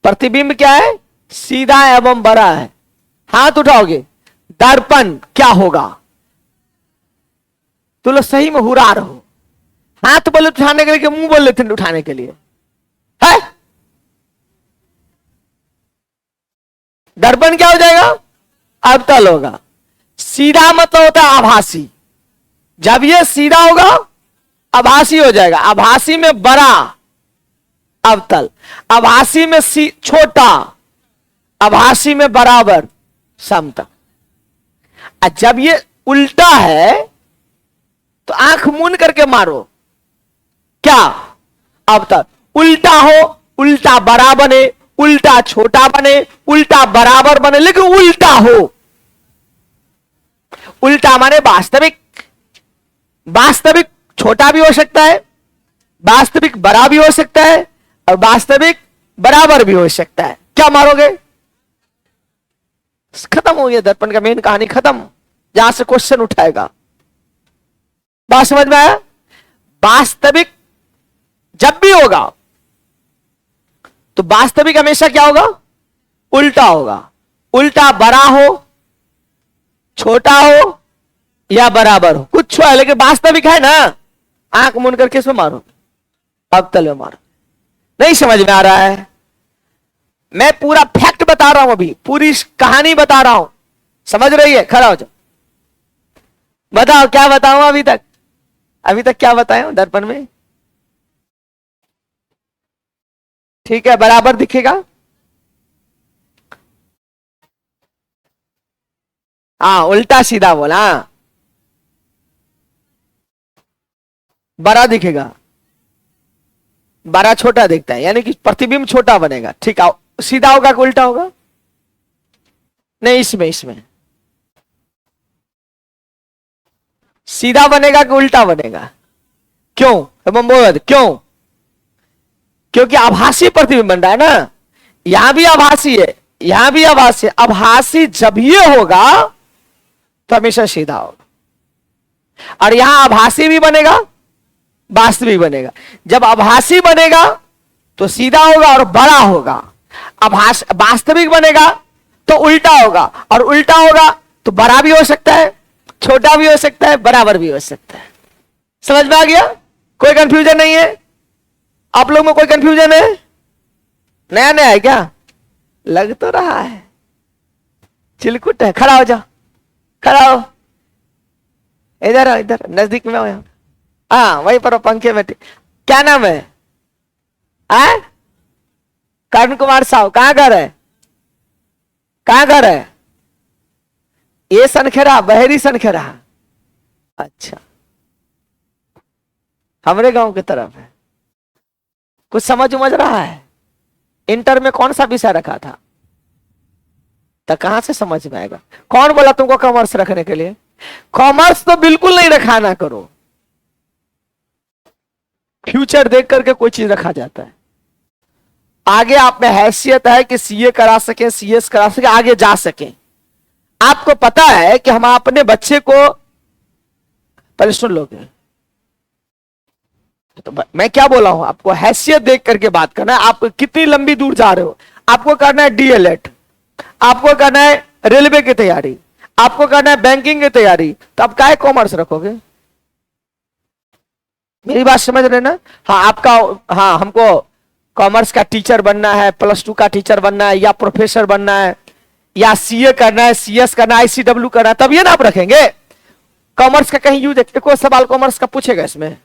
प्रतिबिंब क्या है? सीधा एवं बड़ा है, हाथ उठाओगे। दर्पण क्या होगा? तो लोग सही में हुरार हो, हाथ बोले उठाने के लिए, मुंह बोल लेते हैं उठाने के लिए है? दर्पण क्या हो जाएगा? अवतल होगा। सीधा मतलब होता है आभासी, जब ये सीधा होगा आभासी हो जाएगा। आभासी में बड़ा अवतल, आभासी में छोटा, आभासी में बराबर समतल। जब ये उल्टा है तो आंख मूंद करके मारो, क्या? अवतल। उल्टा हो, उल्टा बड़ा बने, उल्टा छोटा बने, उल्टा बराबर बने, लेकिन उल्टा हो। उल्टा माने वास्तविक, वास्तविक छोटा भी हो सकता है, वास्तविक बड़ा भी हो सकता है, और वास्तविक बराबर भी हो सकता है। क्या मारोगे? खत्म हो गया दर्पण का मेन कहानी, खत्म। जहां से क्वेश्चन उठाएगा, बात समझ में आया? वास्तविक जब भी होगा तो वास्तविक हमेशा क्या होगा? उल्टा होगा। उल्टा बड़ा हो, छोटा हो या बराबर हो, कुछ है, लेकिन वास्तविक है ना। आंख मूंद करके इसमें मारो, अवतल में मारो। नहीं समझ में आ रहा है? मैं पूरा फैक्ट बता रहा हूं, अभी पूरी कहानी बता रहा हूं, समझ रही है? खड़ा हो जाओ, बताओ क्या बताऊं अभी तक? अभी तक क्या बताया दर्पण में? ठीक है, बराबर दिखेगा। हाँ, उल्टा सीधा बोला, हाँ। बड़ा दिखेगा, बड़ा छोटा दिखता है, यानी कि प्रतिबिंब छोटा बनेगा। ठीक है, सीधा होगा कि उल्टा होगा? नहीं, इसमें सीधा बनेगा कि उल्टा बनेगा? क्यों? हम बोल क्यों? क्योंकि आभासी प्रतिबिंब बन रहा है ना। यहां भी आभासी है, यहां भी आभासी है। आभासी जब ये होगा तो हमेशा सीधा होगा, और यहां आभासी भी बनेगा, वास्तविक बनेगा। जब आभासी बनेगा तो सीधा होगा और बड़ा होगा, वास्तविक बनेगा तो उल्टा होगा, और उल्टा होगा तो बड़ा भी हो सकता है, छोटा भी हो सकता है, बराबर भी हो सकता है। समझ में आ गया? कोई कंफ्यूजन नहीं है? आप लोग में कोई कंफ्यूजन है? नया नया है क्या? लग तो रहा है, चिलकुट है। खड़ा हो जाओ, खड़ा हो, इधर आओ, इधर नजदीक में हो। हाँ वहीं पर पंखे में। क्या नाम है? कर्ण कुमार साहू। कहां घर है? कहां घर है? ये सनखेरा, बहेरी सनखेरा। अच्छा, हमारे गांव की तरफ है। कुछ समझ उमझ रहा है? इंटर में कौन सा विषय रखा था? तो कहां से समझ में आएगा? कौन बोला तुमको कॉमर्स रखने के लिए? कॉमर्स तो बिल्कुल नहीं रखा ना करो। फ्यूचर देख करके कोई चीज रखा जाता है। आगे आप में हैसियत है कि सीए करा सके, सीएस करा सके, आगे जा सके। आपको पता है कि हम अपने बच्चे को, पहले सुन लोगे तो मैं क्या बोला हूं, आपको हैसियत देख करके बात करना है। आप कितनी लंबी दूर जा रहे हो। आपको करना है डीएलएड, आपको करना है रेलवे की तैयारी, आपको करना है बैंकिंग की तैयारी, तो आप काहे कॉमर्स रखोगे? मेरी बात समझ रहे ना? हाँ आपका, हाँ हमको कॉमर्स का टीचर बनना है, +2 का टीचर बनना है, या प्रोफेसर बनना है, या सीए करना है, सीएस करना है, आईसीडब्ल्यू करना है, तब ये ना आप रखेंगे। कॉमर्स का कहीं यूज है? कोई सवाल कॉमर्स का पूछेगा इसमें?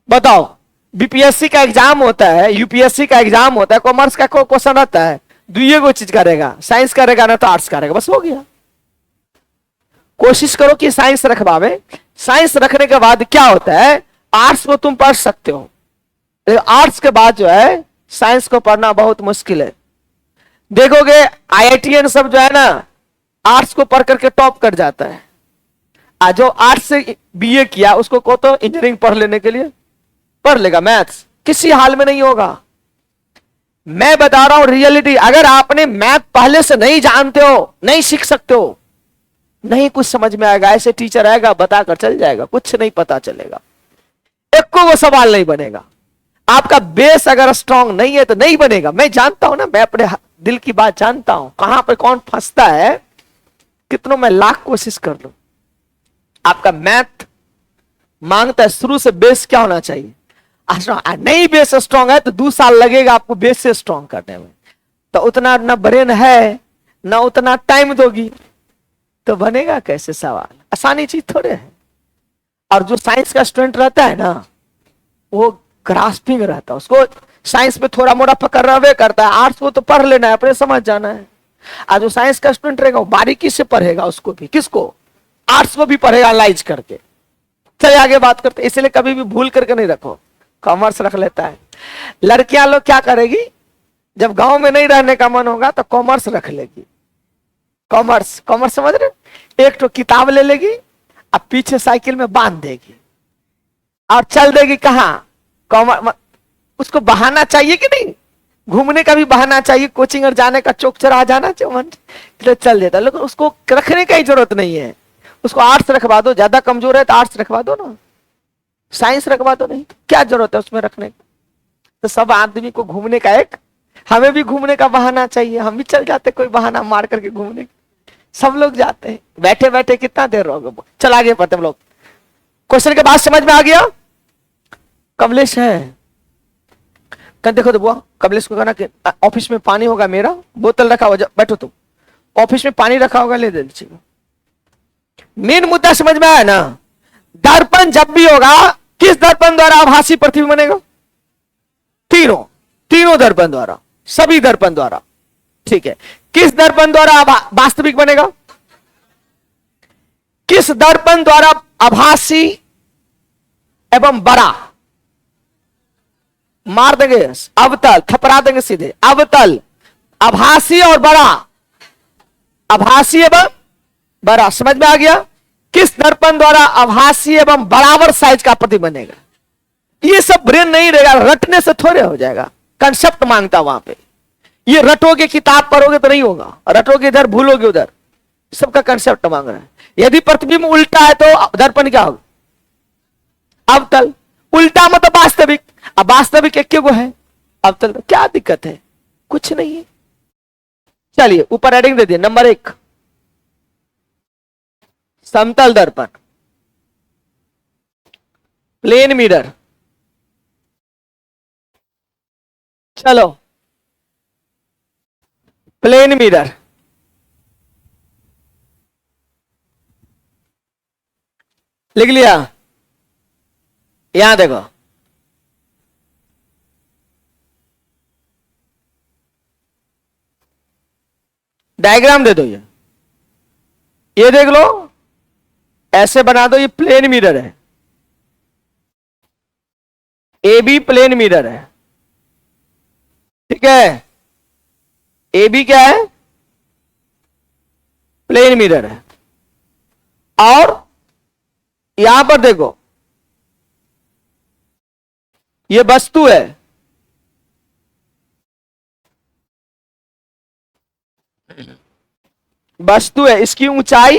बताओ, बीपीएससी का एग्जाम होता है, यूपीएससी का एग्जाम होता है, कॉमर्स का क्वेश्चन आता है, दुइये को चीज करेगा, साइंस करेगा ना तो आर्ट्स करेगा, बस हो गया। कोशिश करो कि साइंस रखवावे। साइंस रखने के बाद क्या होता है, आर्ट्स को तुम पढ़ सकते हो, आर्ट्स के बाद जो है साइंस को पढ़ना बहुत मुश्किल है। देखोगे आईआईटीएन सब जो है ना, आर्ट्स को पढ़ करके टॉप कर जाता है। आज जो आर्ट्स से बीए किया उसको को तो इंजीनियरिंग पढ़ लेने के लिए पढ़ लेगा, मैथ्स किसी हाल में नहीं होगा। मैं बता रहा हूं रियलिटी। अगर आपने मैथ पहले से नहीं जानते हो, नहीं सीख सकते हो, नहीं कुछ समझ में आएगा, ऐसे टीचर आएगा बताकर चल जाएगा, कुछ नहीं पता चलेगा, एक को वो सवाल नहीं बनेगा। आपका बेस अगर स्ट्रांग नहीं है तो नहीं बनेगा। मैं जानता हूं ना, मैं अपने दिल की बात जानता हूं, कहां पे कौन फंसता है, कितनों मैं लाख कोशिश कर लूं। आपका मैथ मांगता है शुरू से बेस क्या होना चाहिए, नहीं बेस स्ट्रांग है तो 2 साल लगेगा आपको बेस से स्ट्रांग करने में। तो उतना ना ब्रेन है ना उतना टाइम दोगी तो बनेगा कैसे सवाल? आसानी चीज थोड़े है। और जो साइंस का स्टूडेंट रहता है ना, वो ग्रास्पिंग रहता है, उसको साइंस पे थोड़ा मोड़ा पकड़ रहे करता है। आर्ट्स को तो पढ़ लेना है, अपने समझ जाना है। और जो साइंस का स्टूडेंट रहेगा वो बारीकी से पढ़ेगा, उसको भी, किसको? आर्ट्स को भी पढ़ेगा एनालाइज करके। चलिए आगे बात करते, इसलिए कभी भी भूल करके नहीं रखो, कॉमर्स रख लेता है। लड़कियां लोग क्या करेगी, जब गांव में नहीं रहने का मन होगा तो कॉमर्स रख लेगी। कॉमर्स, कॉमर्स समझ रहे? एक तो किताब ले लेगी और पीछे साइकिल में बांध देगी और चल देगी। कहां? कॉमर्स। उसको बहाना चाहिए कि नहीं? घूमने का भी बहाना चाहिए, कोचिंग और जाने का, चौक चौराहा जाना चाहिए, तो चल देता। लेकिन उसको रखने की जरूरत नहीं है। उसको आर्ट्स रखवा दो, ज्यादा कमजोर है तो आर्ट्स रखवा दो ना, साइंस रखवा दो, नहीं क्या जरूरत है उसमें रखने की? तो सब आदमी को घूमने का एक, हमें भी घूमने का बहाना चाहिए, हम भी चल जाते कोई बहाना मार करके घूमने। सब लोग जाते हैं, बैठे बैठे कितना देर रहोगे? चल आगे पढ़ते हम लोग। क्वेश्चन के बाद समझ में आ गया? कमलेश है, कल देखो तो बुआ, कमलेश को कहना कि ऑफिस में पानी होगा, मेरा बोतल रखा होगा, बैठो तुम, ऑफिस में पानी रखा होगा, ले दे दीजिएगा। मेन मुद्दा समझ में आया ना? दर्पण जब भी होगा, किस दर्पण द्वारा आभासी प्रतिबिंब बनेगा? तीनों दर्पण द्वारा, सभी दर्पण द्वारा, ठीक है। किस दर्पण द्वारा वास्तविक बनेगा? किस दर्पण द्वारा आभासी एवं बड़ा? मार देंगे अवतल, थपरा देंगे सीधे, अवतल, आभासी और बड़ा, आभासी एवं बड़ा। समझ में आ गया? किस दर्पण द्वारा आभासी एवं बराबर साइज का प्रतिबिंब बनेगा? ये सब ब्रेन नहीं रहेगा, रटने से थोड़े हो जाएगा, कंसेप्ट मांगता वहां पे। ये रटोगे, किताब पढ़ोगे तो नहीं होगा, रटोगे इधर भूलोगे उधर, सबका कंसेप्ट मांग रहा है। यदि प्रतिबिंब उल्टा है तो दर्पण क्या होगा? अवतल। उल्टा मतलब वास्तविक, अब वास्तविक एक गो है, अवतल। क्या दिक्कत है? कुछ नहीं है। चलिए ऊपर हेडिंग दे दिए, नंबर 1, समतल दर्पण, प्लेन मिरर। चलो प्लेन मिरर, लिख लिया। यहां देखो, डायग्राम दे दो, ये देख लो, ऐसे बना दो, ये प्लेन मिरर है, ए बी प्लेन मिरर है, ठीक है। ए बी क्या है? प्लेन मिरर है। और यहां पर देखो, ये वस्तु है, वस्तु है, इसकी ऊंचाई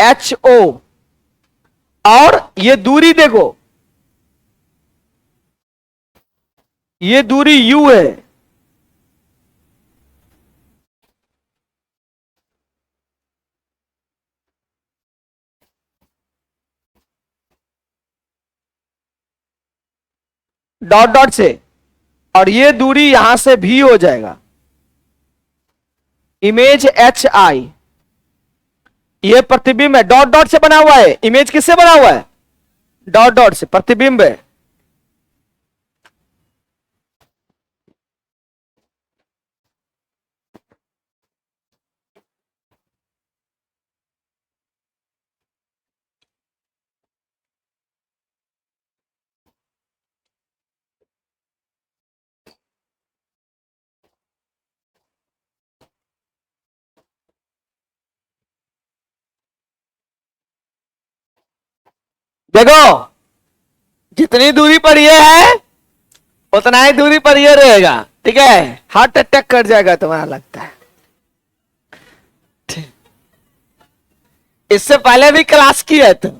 एच ओ, और ये दूरी देखो, ये दूरी यू है। डॉट डॉट से, और ये दूरी यहां से भी हो जाएगा, इमेज एच आई, ये प्रतिबिंब है, डॉट डॉट से बना हुआ है। इमेज किससे बना हुआ है? डॉट डॉट से, प्रतिबिंब है। देखो, जितनी दूरी पर ये है उतना ही दूरी पर ये रहेगा, ठीक है। हार्ट अटैक कर जाएगा तुम्हारा, लगता है। इससे पहले भी क्लास की है तुम,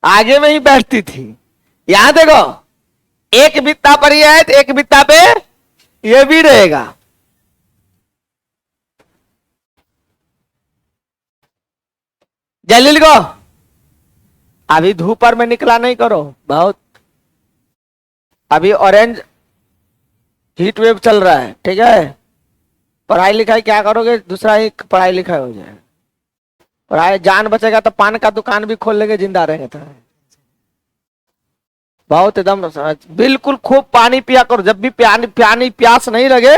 आगे में ही बैठती थी। यहां देखो, एक बित्ता पर ये है तो एक बित्ता पे ये भी रहेगा। जल्दी लिखो, अभी धूप पर में निकला नहीं करो बहुत, अभी ऑरेंज हीट वेव चल रहा है, ठीक है। पढ़ाई लिखाई क्या करोगे, दूसरा ही पढ़ाई लिखाई हो जाए, पढ़ाई जान बचेगा तो पान का दुकान भी खोल लेंगे, जिंदा रहेंगे तो। बहुत एकदम बिल्कुल खूब पानी पिया करो, जब भी पानी प्यास नहीं लगे।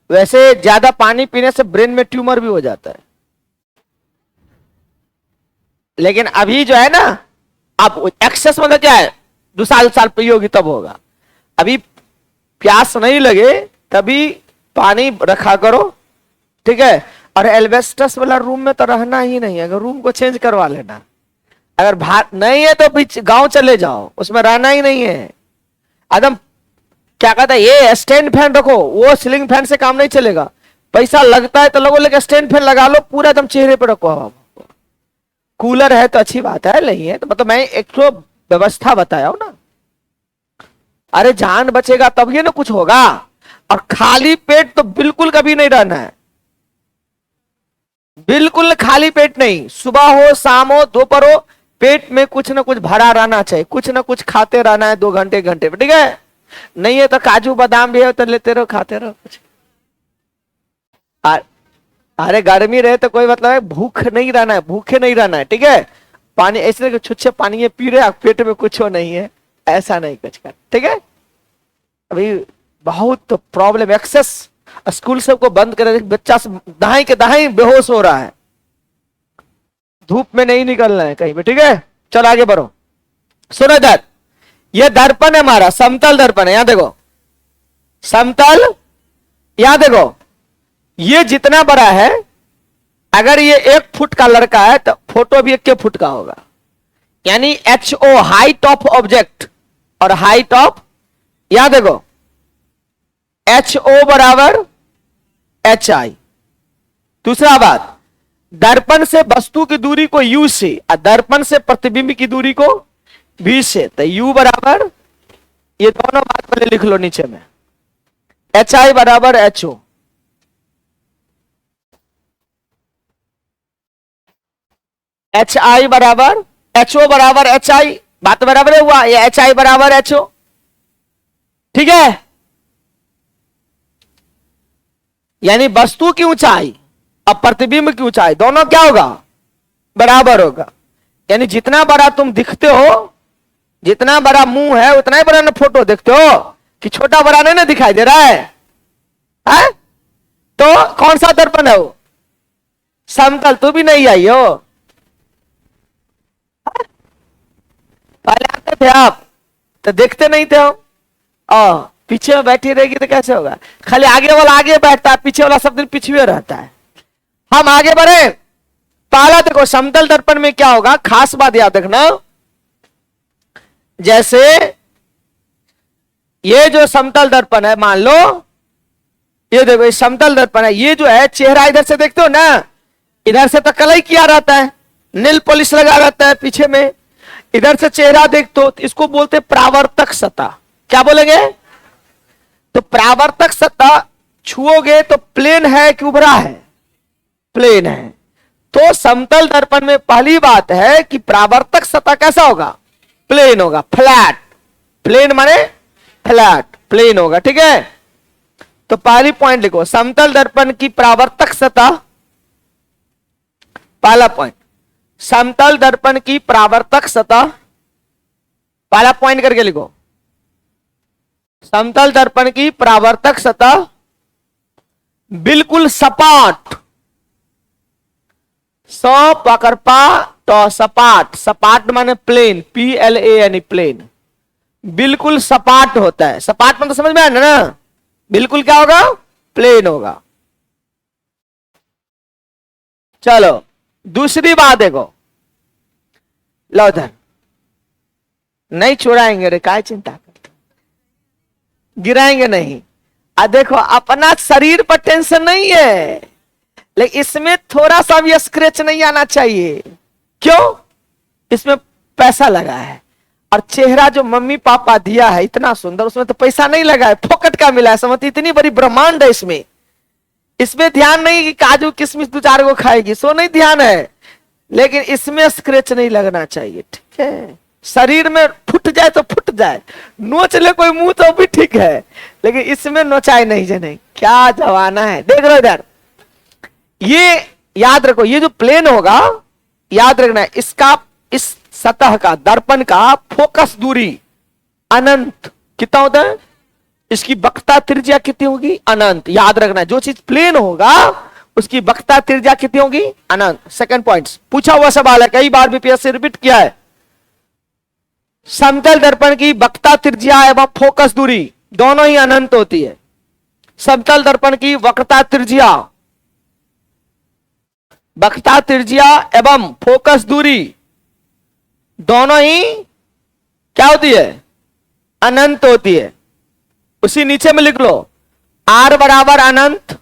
वैसे ज्यादा पानी पीने से ब्रेन में ट्यूमर भी हो जाता है, लेकिन अभी जो है ना, अब एक्सेस मतलब क्या है, 2 साल पियोगी तब होगा। अभी प्यास नहीं लगे तभी पानी रखा करो, ठीक है। और एल्वेस्टस वाला रूम में तो रहना ही नहीं है, अगर रूम को चेंज करवा लेना। अगर बाहर नहीं है तो बीच गांव चले जाओ, उसमें रहना ही नहीं है एकदम। क्या कहता है, ये स्टैंड फैन रखो, वो सीलिंग फैन से काम नहीं चलेगा। पैसा लगता है तो लोगों, लेकिन स्टैंड फैन लगा लो, पूरा एकदम चेहरे पे रखो हवा। कूलर है तो अच्छी बात है, नहीं है तो मतलब मैं एक तो व्यवस्था बताया हूं ना। अरे जान बचेगा तब ये ना कुछ होगा। और खाली पेट तो बिल्कुल कभी नहीं रहना है, बिल्कुल खाली पेट नहीं। सुबह हो, शाम हो, दोपहर हो, पेट में कुछ ना कुछ भरा रहना चाहिए, कुछ ना कुछ खाते रहना है 2 घंटे घंटे पे, ठीक है। नहीं है तो काजू बादाम भी है तो लेते रहो, खाते रहो कुछ। अरे गर्मी रहे तो कोई मतलब है, भूख नहीं रहना है, भूखे नहीं रहना है, ठीक है। पानी ऐसे छुच्छे पानी ये पी रहे, पेट में कुछ हो नहीं है, ऐसा नहीं कुछ कर, ठीक है। अभी बहुत प्रॉब्लम, एक्सेस। स्कूल सबको बंद करे, बच्चा दहाई के दहाई बेहोश हो रहा है। धूप में नहीं निकलना है कहीं पे, ठीक है। चलो आगे बढ़ो, सुनो इधर, ये दर्पण है हमारा, समतल दर्पण है। यहां देखो, समतल, यहां देखो, ये जितना बड़ा है, अगर ये 1 फुट का लड़का है तो फोटो भी 1 फुट का होगा। यानी H O, height of object, और हाइट ऑफ, यहां देखो, एच ओ बराबर एच आई। दूसरा बात, दर्पण से वस्तु की दूरी को यू से, और दर्पण से प्रतिबिंब की दूरी को भी से, तो यू बराबर, ये दोनों बात पहले लिख लो नीचे में, एच आई बराबर एच ओ। एच आई बराबर एच ओ बराबर एच आई, बात बराबर है हुआ, ये एच आई बराबर एच ओ, ठीक है। यानी वस्तु की ऊंचाई और प्रतिबिंब की ऊंचाई दोनों क्या होगा, बराबर होगा। यानी जितना बड़ा तुम दिखते हो, जितना बड़ा मुंह है उतना ही बड़ा ना फोटो देखते हो, कि छोटा बड़ा नहीं ना दिखाई दे रहा है? तो कौन सा दर्पण है वो? समतल। तू भी नहीं आई हो, पहले आते थे आप तो देखते नहीं थे हम। पीछे में बैठी रहेगी तो कैसे होगा? खाली आगे वाला आगे बैठता है, पीछे वाला सब दिन पीछे रहता है। हम आगे बढ़े। पहला देखो समतल दर्पण में क्या होगा, खास बात याद रखना। जैसे ये जो समतल दर्पण है, मान लो ये देखो ये समतल दर्पण है, ये जो है चेहरा इधर से देखते हो ना, इधर से तो कलई किया रहता है, नील पॉलिश लगा रहता है पीछे में, इधर से चेहरा देखते हो तो इसको बोलते परावर्तक सतह। क्या बोलेंगे? तो परावर्तक सतह छुओगे तो प्लेन है कि उभरा है? प्लेन है। तो समतल दर्पण में पहली बात है कि परावर्तक सतह कैसा होगा? प्लेन होगा, फ्लैट। प्लेन माने फ्लैट, प्लेन होगा, ठीक है। तो पहली पॉइंट लिखो, समतल दर्पण की परावर्तक सतह, पहला पॉइंट, समतल दर्पण की परावर्तक सतह, पहला पॉइंट करके लिखो, समतल दर्पण की परावर्तक सतह बिल्कुल सपाट, पकड़पा तो सपाट, सपाट माने प्लेन, PLAN प्लेन, बिल्कुल सपाट होता है। सपाट मतलब समझ में आया ना? बिल्कुल क्या होगा? प्लेन होगा। चलो दूसरी बात देखो, लो इधर, नहीं चुराएंगे रे, काय चिंता करते, गिराएंगे नहीं। देखो अपना शरीर पर टेंशन नहीं है, लेकिन इसमें थोड़ा सा भी स्क्रैच नहीं आना चाहिए। क्यों? इसमें पैसा लगा है, और चेहरा जो मम्मी पापा दिया है इतना सुंदर, उसमें तो पैसा नहीं लगा है, फोकट का मिला है। समझती, इतनी बड़ी ब्रह्मांड है इसमें। इसमें ध्यान नहीं कि काजू किशमिश 2-4 को खाएगी, सो नहीं ध्यान है, लेकिन इसमें स्क्रैच नहीं लगना चाहिए, ठीक है। शरीर में फुट जाए तो फुट जाए, नोच ले कोई मुंह तो भी ठीक है, लेकिन इसमें नोचाई नहीं जाने। क्या जमाना है, देख रहे हो इधर। ये याद रखो, ये जो प्लेन होगा, याद रखना इसका, इस सतह का, दर्पण का फोकस दूरी अनंत कितना होता है? इसकी वक्रता त्रिज्या कितनी होगी? अनंत। याद रखना, जो चीज प्लेन होगा उसकी वक्रता त्रिज्या कितनी होगी? अनंत। सेकंड पॉइंट, पूछा हुआ सवाल है, कई बार बीपीएससी रिपीट किया है। समतल दर्पण की वक्रता त्रिज्या एवं फोकस दूरी दोनों ही अनंत होती है। समतल दर्पण की वक्रता त्रिज्या, वक्रता त्रिज्या एवं फोकस दूरी दोनों ही क्या होती है? अनंत होती है। उसी नीचे में लिख लो, R बराबर अनंत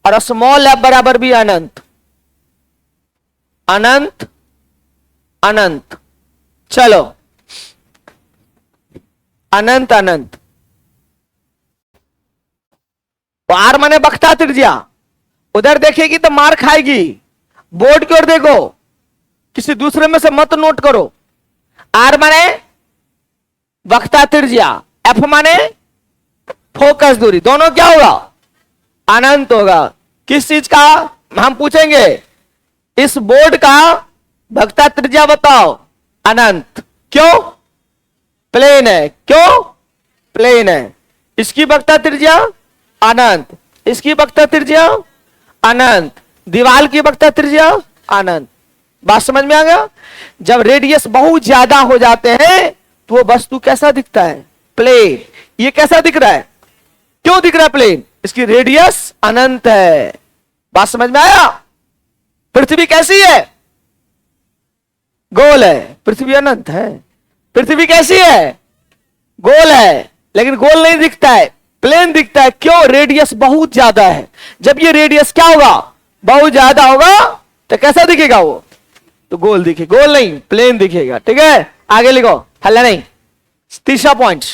और स्मॉल f बराबर भी अनंत, अनंत अनंत। चलो अनंत अनंत, R माने वक्रता त्रिज्या, उधर देखेगी तो मार खाएगी। बोर्ड की ओर देखो, किसी दूसरे में से मत नोट करो। R माने वक्रता त्रिज्या, F माने फोकस दूरी, दोनों क्या होगा? अनंत होगा। किस चीज का हम पूछेंगे? इस बोर्ड का वक्रता त्रिज्या बताओ, अनंत। क्यों? प्लेन है। क्यों? प्लेन है। इसकी वक्रता त्रिज्या अनंत, इसकी वक्रता त्रिज्या अनंत, दीवार की वक्रता त्रिज्या अनंत। बात समझ में आ गया? जब रेडियस बहुत ज्यादा हो जाते हैं तो वो वस्तु कैसा दिखता है? प्लेन। ये कैसा दिख रहा है? क्यों दिख रहा है प्लेन? इसकी रेडियस अनंत है। बात समझ में आया? पृथ्वी कैसी है? गोल है, पृथ्वी अनंत है। पृथ्वी कैसी है? गोल है, लेकिन गोल नहीं दिखता है, प्लेन दिखता है। क्यों? रेडियस बहुत ज्यादा है। जब ये रेडियस क्या होगा? बहुत ज्यादा होगा, तो कैसा दिखेगा वो? तो गोल दिखेगा, गोल नहीं प्लेन दिखेगा, ठीक है। आगे लिखो, हल्ला नहीं। तीसरा पॉइंट,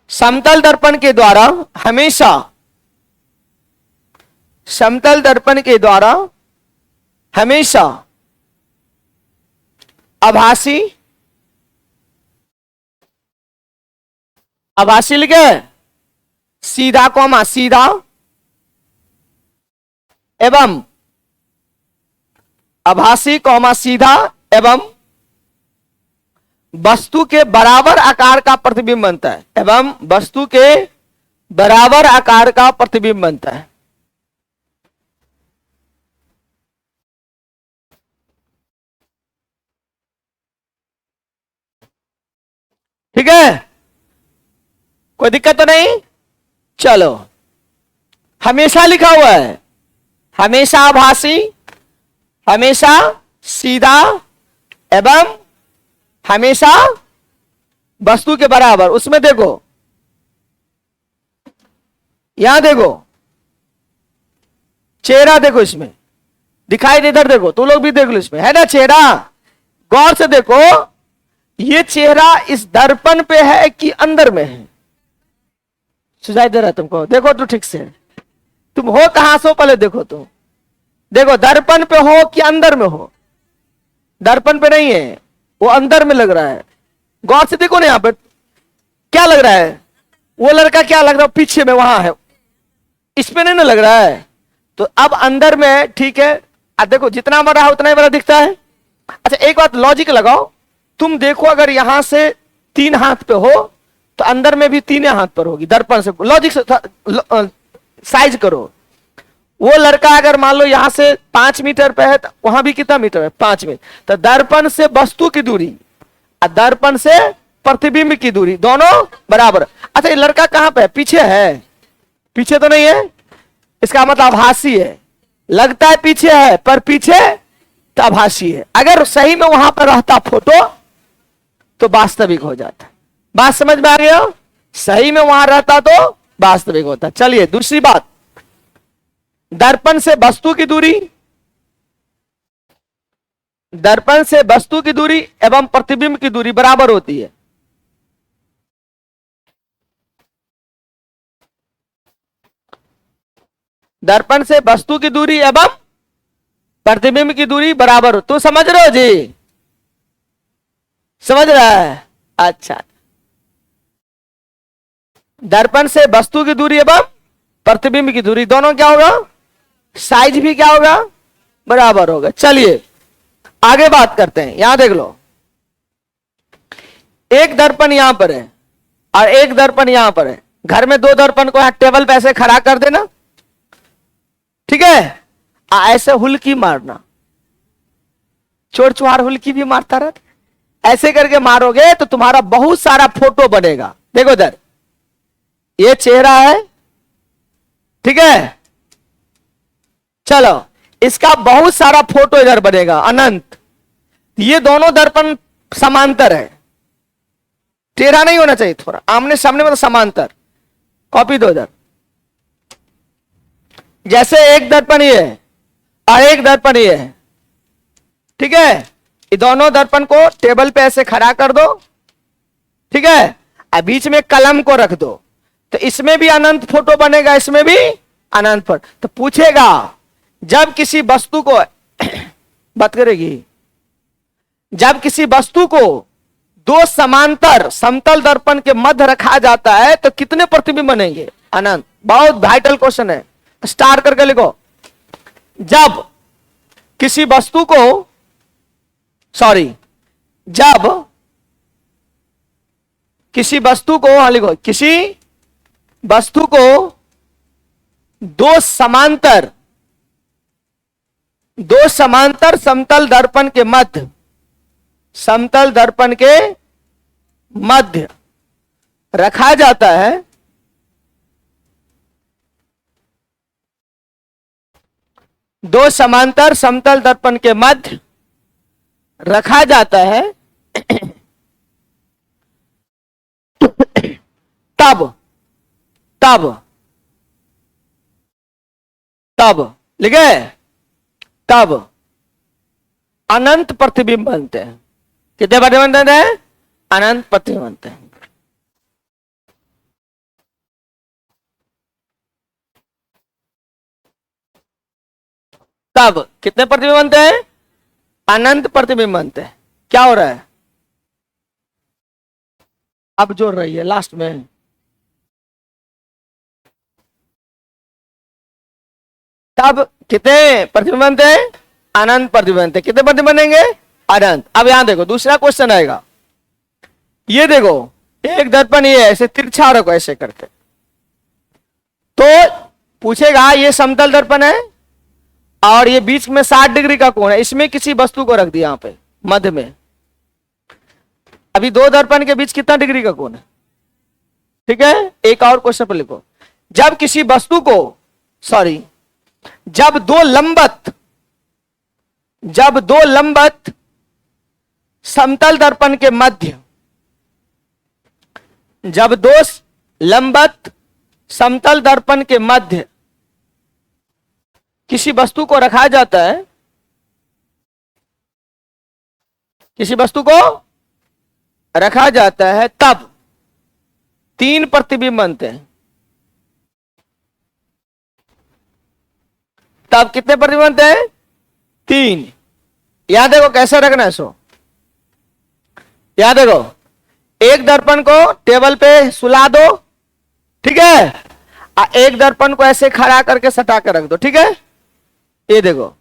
समतल दर्पण के द्वारा हमेशा, समतल दर्पण के द्वारा हमेशा आभासी, आभासी लिखे सीधा कॉमा सीधा एवं आभासी कॉमा सीधा एवं वस्तु के बराबर आकार का प्रतिबिंब बनता है, एवं वस्तु के बराबर आकार का प्रतिबिंब बनता है। ठीक है, कोई दिक्कत तो नहीं। चलो, हमेशा लिखा हुआ है, हमेशा आभासी, हमेशा सीधा एवं हमेशा वस्तु के बराबर। उसमें देखो, यहां देखो, चेहरा देखो, इसमें दिखाई दे, इधर देखो, तू लोग भी देख लो, इसमें है ना चेहरा। गौर से देखो, ये चेहरा इस दर्पण पे है कि अंदर में है? सुझाई दे रहा तुमको? देखो तो ठीक से, तुम हो कहां से, पहले देखो। तुम देखो, दर्पण पे हो कि अंदर में हो? दर्पण पे नहीं है, वो अंदर में लग रहा है। गौर से देखो ना, यहां पे क्या लग रहा है? वो लड़का क्या लग रहा है? पीछे में वहां है, इस पे नहीं ना लग रहा है। तो अब अंदर में, ठीक है। अब देखो, जितना बड़ा है उतना ही बड़ा दिखता है। अच्छा, एक बात लॉजिक लगाओ, तुम देखो, अगर यहां से 3 हाथ पे हो तो अंदर में भी 3 हाथ पर होगी, दर्पण से। लॉजिक से साइज करो। वो लड़का अगर मान लो यहां से 5 मीटर पे है, तो वहां भी कितना मीटर है? 5 मीटर। तो दर्पण से वस्तु की दूरी और दर्पण से प्रतिबिंब की दूरी दोनों बराबर। अच्छा, ये लड़का कहां पे है? पीछे है? पीछे तो नहीं है, इसका मतलब आभासी है। लगता है पीछे है, पर पीछे तो आभासी है। अगर सही में वहां पर रहता फोटो तो वास्तविक हो जाता। बात समझ में आ गया? सही में वहां रहता तो वास्तविक होता। चलिए, दूसरी बात, दर्पण से वस्तु की दूरी, दर्पण से वस्तु की दूरी एवं प्रतिबिंब की दूरी बराबर होती है। दर्पण से वस्तु की दूरी एवं प्रतिबिंब की दूरी बराबर हो। तू समझ रहे हो जी? समझ रहा है? अच्छा, दर्पण से वस्तु की दूरी एवं प्रतिबिंब की दूरी दोनों क्या होगा? साइज भी क्या होगा? बराबर होगा। चलिए आगे बात करते हैं। यहां देख लो, एक दर्पण यहां पर है और एक दर्पण यहां पर है। घर में 2 दर्पण को यहां टेबल पे ऐसे खड़ा कर देना, ठीक है? ऐसे हुल्की मारना, चोर चुहार हुल्की भी मारता रहता। ऐसे करके मारोगे तो तुम्हारा बहुत सारा फोटो बनेगा। देखो इधर, ये चेहरा है, ठीक है? चलो, इसका बहुत सारा फोटो इधर बनेगा, अनंत। ये दोनों दर्पण समांतर है, टेढ़ा नहीं होना चाहिए, थोड़ा आमने सामने, मतलब समांतर। कॉपी दो इधर। जैसे एक दर्पण ये है और एक दर्पण ये है, ठीक है? ये दोनों दर्पण को टेबल पे ऐसे खड़ा कर दो, ठीक है? और बीच में कलम को रख दो, तो इसमें भी अनंत फोटो बनेगा, इसमें भी अनंत फोटो। तो पूछेगा, जब किसी वस्तु को बात करेगी, जब किसी वस्तु को 2 समांतर समतल दर्पण के मध्य रखा जाता है तो कितने प्रतिबिंब बनेंगे? अनंत। बहुत वाइटल क्वेश्चन है, स्टार्ट करके लिखो। जब किसी वस्तु को, सॉरी, जब किसी वस्तु को, हाँ लिखो, किसी वस्तु को 2 समांतर समतल दर्पण के मध्य, समतल दर्पण के मध्य रखा जाता है, 2 समांतर समतल दर्पण के मध्य रखा जाता है, तब तब तब लिखे, तब अनंत प्रतिबिंब बनते हैं। कितने प्रतिबिंब बनते हैं? अनंत प्रतिबिंब बनते हैं। तब कितने प्रतिबिंब बनते हैं? अनंत प्रतिबिंब बनते हैं। क्या हो रहा है? अब जोड़ रही है लास्ट में। तब कितने प्रतिबिंब बनते हैं? अनंत प्रतिबिंब बनते हैं। कितने प्रतिबिंब बनेंगे? अनंत। अब यहां देखो दूसरा क्वेश्चन आएगा। ये देखो एक दर्पण ये ऐसे तिरछा रखो ऐसे करके, तो पूछेगा ये समतल दर्पण है और ये बीच में 60 डिग्री का कोण है, इसमें किसी वस्तु को रख दिया यहां पे मध्य में। अभी दो दर्पण के बीच कितना डिग्री का कोण है? ठीक है, एक और क्वेश्चन पर लिखो। जब किसी वस्तु को जब दो लंबवत समतल दर्पण के मध्य, जब दो लंबवत समतल दर्पण के मध्य किसी वस्तु को रखा जाता है, किसी वस्तु को रखा जाता है, तब 3 प्रतिबिंब बनते हैं। तब कितने प्रतिबिंब बनते हैं? 3। यहां देखो कैसे रखना है सो। यहां देखो एक दर्पण को टेबल पे सुला दो, ठीक है, एक दर्पण को ऐसे खड़ा करके सटा कर रख दो, ठीक है। ये देखो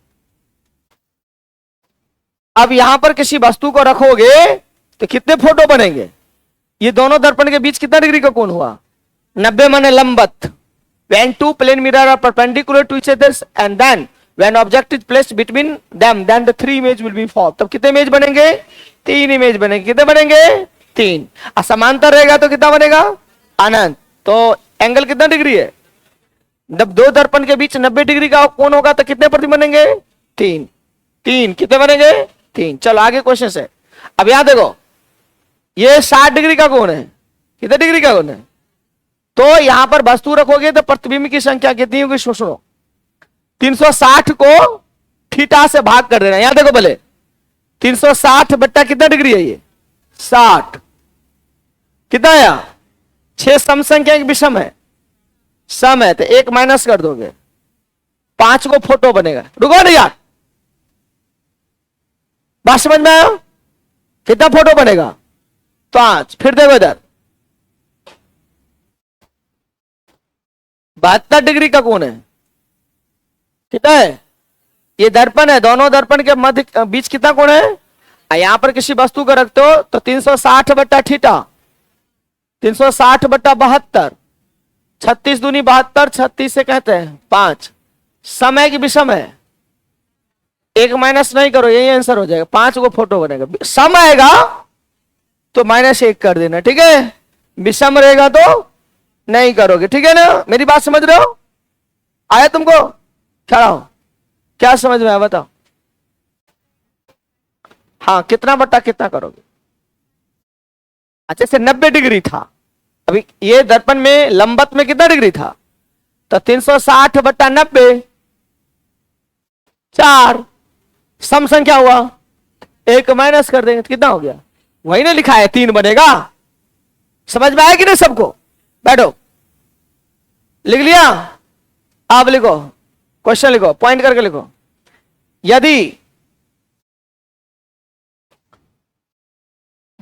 अब यहां पर किसी वस्तु को रखोगे तो कितने फोटो बनेंगे? ये दोनों दर्पण के बीच कितना डिग्री का कोण हुआ? 90 माने लंबवत। When two plane mirror are perpendicular to each other and then when object is placed between them, then the 3 image will be formed. तब कितने इमेज बनेंगे? 3 इमेज बनेंगे। कितने बनेंगे? 3। असमांतर रहेगा तो कितना बनेगा? अनंत। तो एंगल कितना डिग्री है? जब दो दर्पण के बीच 90 डिग्री का कोण होगा तो कितने प्रतिबिंब बनेंगे? 3। 3 कितने बनेंगे? 3। चलो आगे क्वेश्चन से। अब यहां देखो ये 60 डिग्री का कोण है, कितने डिग्री का कोण है? तो यहां पर वस्तु रखोगे तो प्रतिबिंब की संख्या कितनी होगी? सुनो 360 को थीटा से भाग कर देना। यहां देखो भले 360 बट्टा कितना डिग्री है? ये 60। कितना है? 6 सम संख्या एक विषम है, सम है तो 1 माइनस कर दोगे, 5 को फोटो बनेगा। रुको नहीं यार, बात समझ में आया? कितना फोटो बनेगा? 5। फिर देखो इधर 72 डिग्री का कोण है, कितना है? ये दर्पण है, दोनों दर्पण के मध्य बीच कितना कोण है? यहां पर किसी वस्तु को रखते हो तो 360 बट्टा थीटा, 360 बट्टा 72, 36 दूनी 72, 36 से कहते हैं 5। समय की विषम है, 1 माइनस नहीं करो, यही आंसर हो जाएगा। 5 को फोटो बनेगा। सम आएगा तो -1 कर देना, ठीक है। विषम रहेगा तो नहीं करोगे, ठीक है ना? मेरी बात समझ रहे हो? आया तुमको? खड़ा हो, क्या समझ में आया बताओ? हाँ, कितना बट्टा कितना करोगे? अच्छा से 90 डिग्री था, अभी ये दर्पण में लंबवत में कितना डिग्री था? तो 360 बट्टा 90 4 सम संख्या हुआ, 1 माइनस कर देंगे तो कितना हो गया? वही ना लिखा है 3 बनेगा। समझ में आया कि नहीं सबको? बैठो, लिख लिया? आप लिखो, क्वेश्चन लिखो, पॉइंट करके लिखो। यदि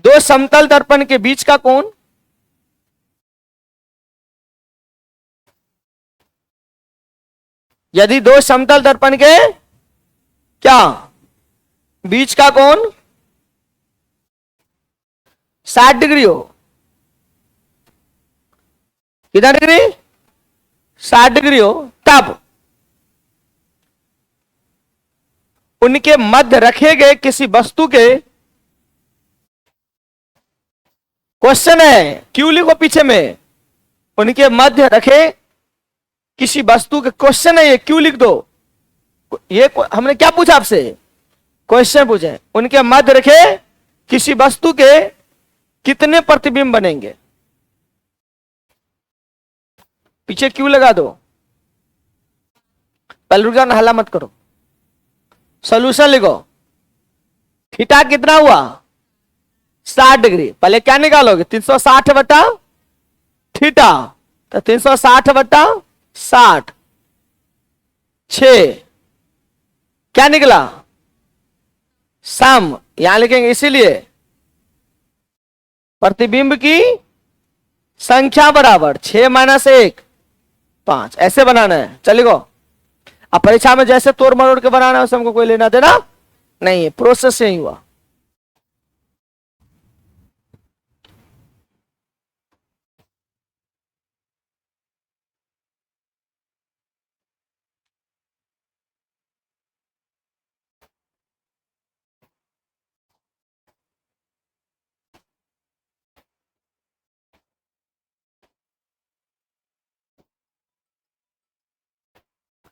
दो समतल दर्पण के बीच का कोण यदि दो समतल दर्पण के क्या बीच का कोण 60 डिग्री हो, कितना डिग्री? 60 डिग्री हो, तब उनके मध्य रखे गए किसी वस्तु के, क्वेश्चन है क्यों लिखो पीछे में, उनके मध्य रखे किसी वस्तु के, क्वेश्चन है ये, क्यों लिख दो? ये हमने क्या पूछा आपसे? क्वेश्चन पूछे, उनके मध्य रखे किसी वस्तु के कितने प्रतिबिंब बनेंगे? पीछे क्यों लगा दो, पहले रुक जाओ, हल्ला मत करो। सॉल्यूशन लिखो। थीटा कितना हुआ? 60 डिग्री। पहले क्या निकालोगे? 360 बटा थीटा, तो 360 बटा 60 6 क्या निकला? सम। यहां लिखेंगे इसीलिए प्रतिबिंब की संख्या बराबर 6 माइनस 1 5, ऐसे बनाना है, चलेगा। अब परीक्षा में जैसे तोड़ मरोड़ के बनाना है उससे हमको कोई लेना देना नहीं है, प्रोसेस से ही हुआ।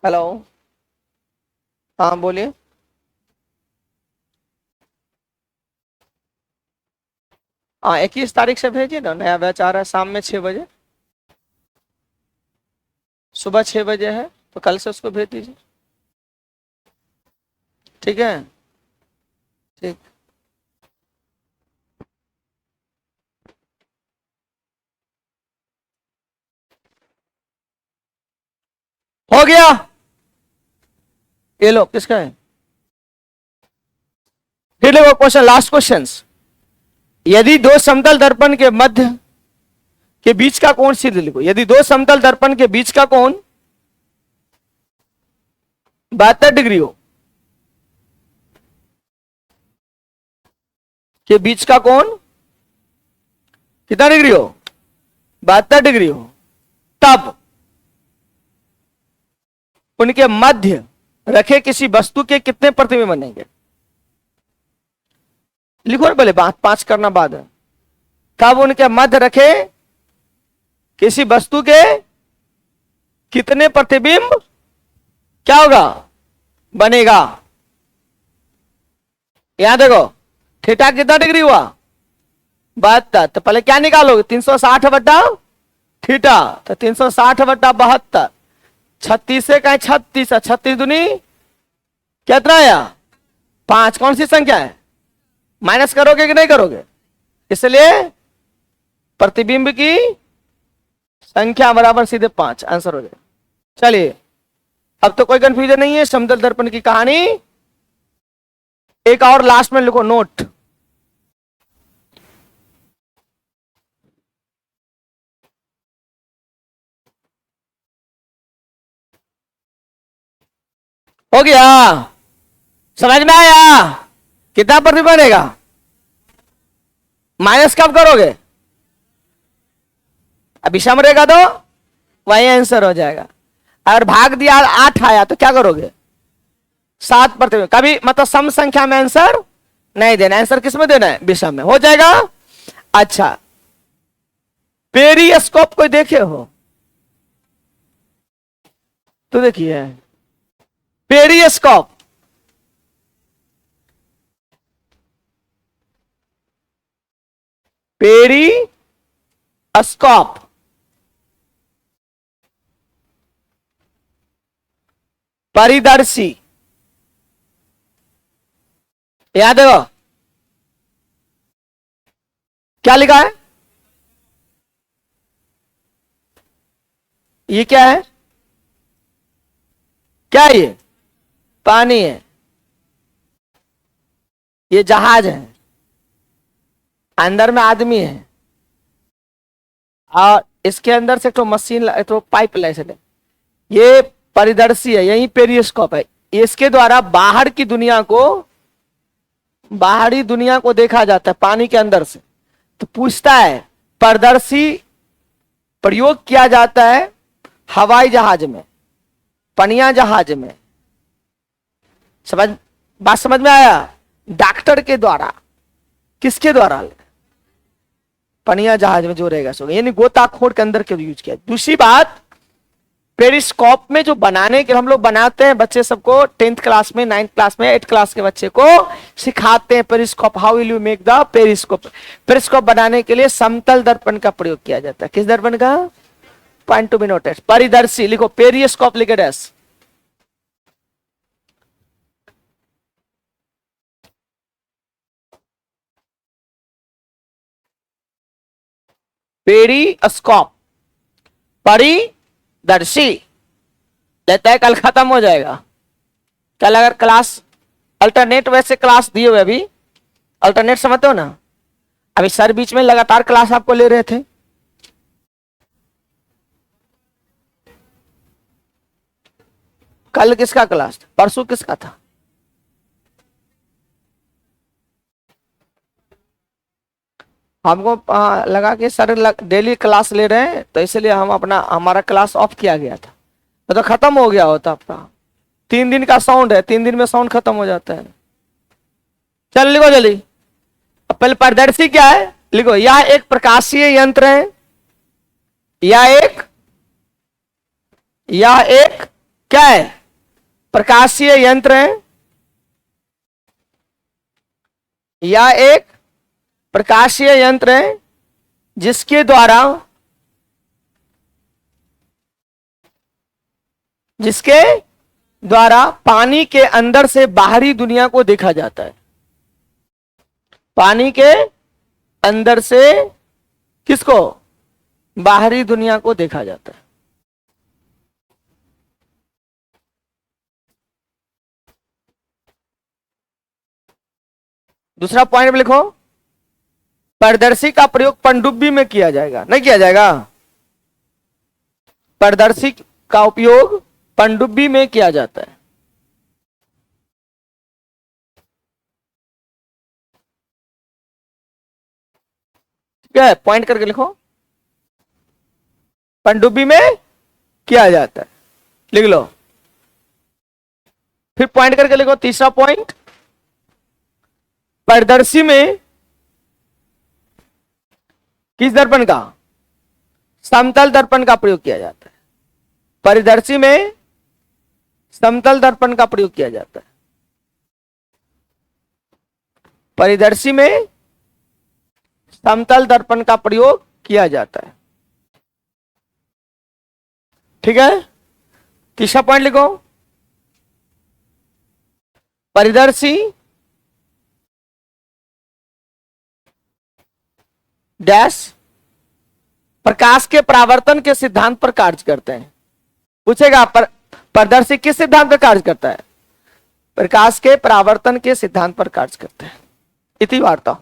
हेलो, हाँ बोलिए। हाँ 21 तारीख से भेजिए ना, नया बैच आ रहा है शाम में 6 बजे, सुबह 6 बजे है, तो कल से उसको भेज दीजिए। ठीक है, ठीक। हो गया, ये लो किसका है। फिर देखो क्वेश्चन, लास्ट क्वेश्चन। यदि दो समतल दर्पण के मध्य के बीच का कोण सीधे लिखो। यदि दो समतल दर्पण के बीच का कोण 72 डिग्री हो, के बीच का कोण कितना डिग्री हो? 72 डिग्री हो, तब उनके मध्य रखे किसी वस्तु के कितने प्रतिबिंब बनेंगे? लिखो ना पहले, बात 5 करना बाद है। तब उनके मध्य रखे किसी वस्तु के कितने प्रतिबिंब क्या होगा? बनेगा। यहां देखो, थीटा कितना डिग्री हुआ? 72। तो पहले क्या निकालोगे? 360 बट्टा थीटा, तो 360 बट्टा 72, 36 से कहें 36, 36 दूनी कितना आया? 5। कौन सी संख्या है? माइनस करोगे कि नहीं करोगे? इसलिए प्रतिबिंब की संख्या बराबर सीधे 5, आंसर हो जाए। चलिए, अब तो कोई कंफ्यूजन नहीं है समतल दर्पण की कहानी। एक और लास्ट में लिखो नोट। हो गया, समझ में आया? कितना प्रतिबिंब बनेगा? माइनस कब करोगे? अब विषम रहेगा तो वही आंसर हो जाएगा। अगर भाग दिया 8 आया तो क्या करोगे? 7 प्रतिबिंब। कभी मतलब सम संख्या में आंसर नहीं देना, आंसर किस में देना है? विषम में। हो जाएगा। अच्छा, पेरिस्कोप कोई देखे हो तो देखिए, पेरिस्कोप पेरिस्कोप परिदर्शी, याद है? क्या लिखा है? ये क्या है? क्या है ये? पानी है। ये जहाज है, अंदर में आदमी है, और इसके अंदर से तो मशीन, तो पाइप लाइन। ये परिदर्शी है, यही पेरिस्कोप है। इसके द्वारा बाहर की दुनिया को, बाहरी दुनिया को देखा जाता है पानी के अंदर से। तो पूछता है, पारदर्शी प्रयोग किया जाता है हवाई जहाज में, पनिया जहाज में। बात समझ में आया? डॉक्टर के द्वारा, किसके द्वारा? पनिया जहाज में जो रहेगा सो, यानी गोताखोर के अंदर के यूज किया। दूसरी बात, पेरिस्कोप में जो बनाने के हम लोग बनाते हैं, बच्चे सबको 10th क्लास में, 9th क्लास में, 8th क्लास के बच्चे को सिखाते हैं periscope, how will you make the periscope. Periscope बनाने के लिए समतल दर्पण का प्रयोग किया जाता है। किस दर्पण का? Point to be noted. परिदर्शी लिखो, पेरिस्कोप लिखे डैश। पेरिस्कोप परिदर्शी, लेता है कल खत्म हो जाएगा। चल अगर क्लास अल्टरनेट वैसे क्लास दिए हुए, अभी अल्टरनेट समझते हो ना, अभी सर बीच में लगातार क्लास आपको ले रहे थे, कल किसका क्लास था, परसों किसका था? हमको लगा कि सर डेली क्लास ले रहे हैं तो इसलिए हम हमारा क्लास ऑफ किया गया था, तो खत्म हो गया होता आपका। 3 दिन का साउंड है, 3 दिन में साउंड खत्म हो जाता है। चल लिखो जल्दी। अब पहले पारदर्शी क्या है लिखो। यह एक प्रकाशीय यंत्र है, यह एक क्या है, प्रकाशीय यंत्र है। यह एक प्रकाशीय यंत्र है जिसके द्वारा पानी के अंदर से बाहरी दुनिया को देखा जाता है। पानी के अंदर से किसको, बाहरी दुनिया को देखा जाता है। दूसरा पॉइंट लिखो, पारदर्शी का प्रयोग पनडुब्बी में किया जाएगा, नहीं किया जाएगा? पारदर्शी का उपयोग पनडुब्बी में किया जाता है। ठीक है, पॉइंट करके लिखो, पनडुब्बी में किया जाता है, लिख लो। फिर पॉइंट करके लिखो तीसरा पॉइंट, पारदर्शी में किस दर्पण का, समतल दर्पण का प्रयोग किया जाता है। पारदर्शी में समतल दर्पण का प्रयोग किया जाता है। पारदर्शी में समतल दर्पण का प्रयोग किया जाता है। ठीक है, तीसरा पॉइंट लिखो, पारदर्शी डैश प्रकाश के परावर्तन के सिद्धांत पर कार्य करते हैं। पूछेगा पारदर्शी किस सिद्धांत पर कार्य करता है? प्रकाश के परावर्तन के सिद्धांत पर कार्य करते हैं। इति वार्ता।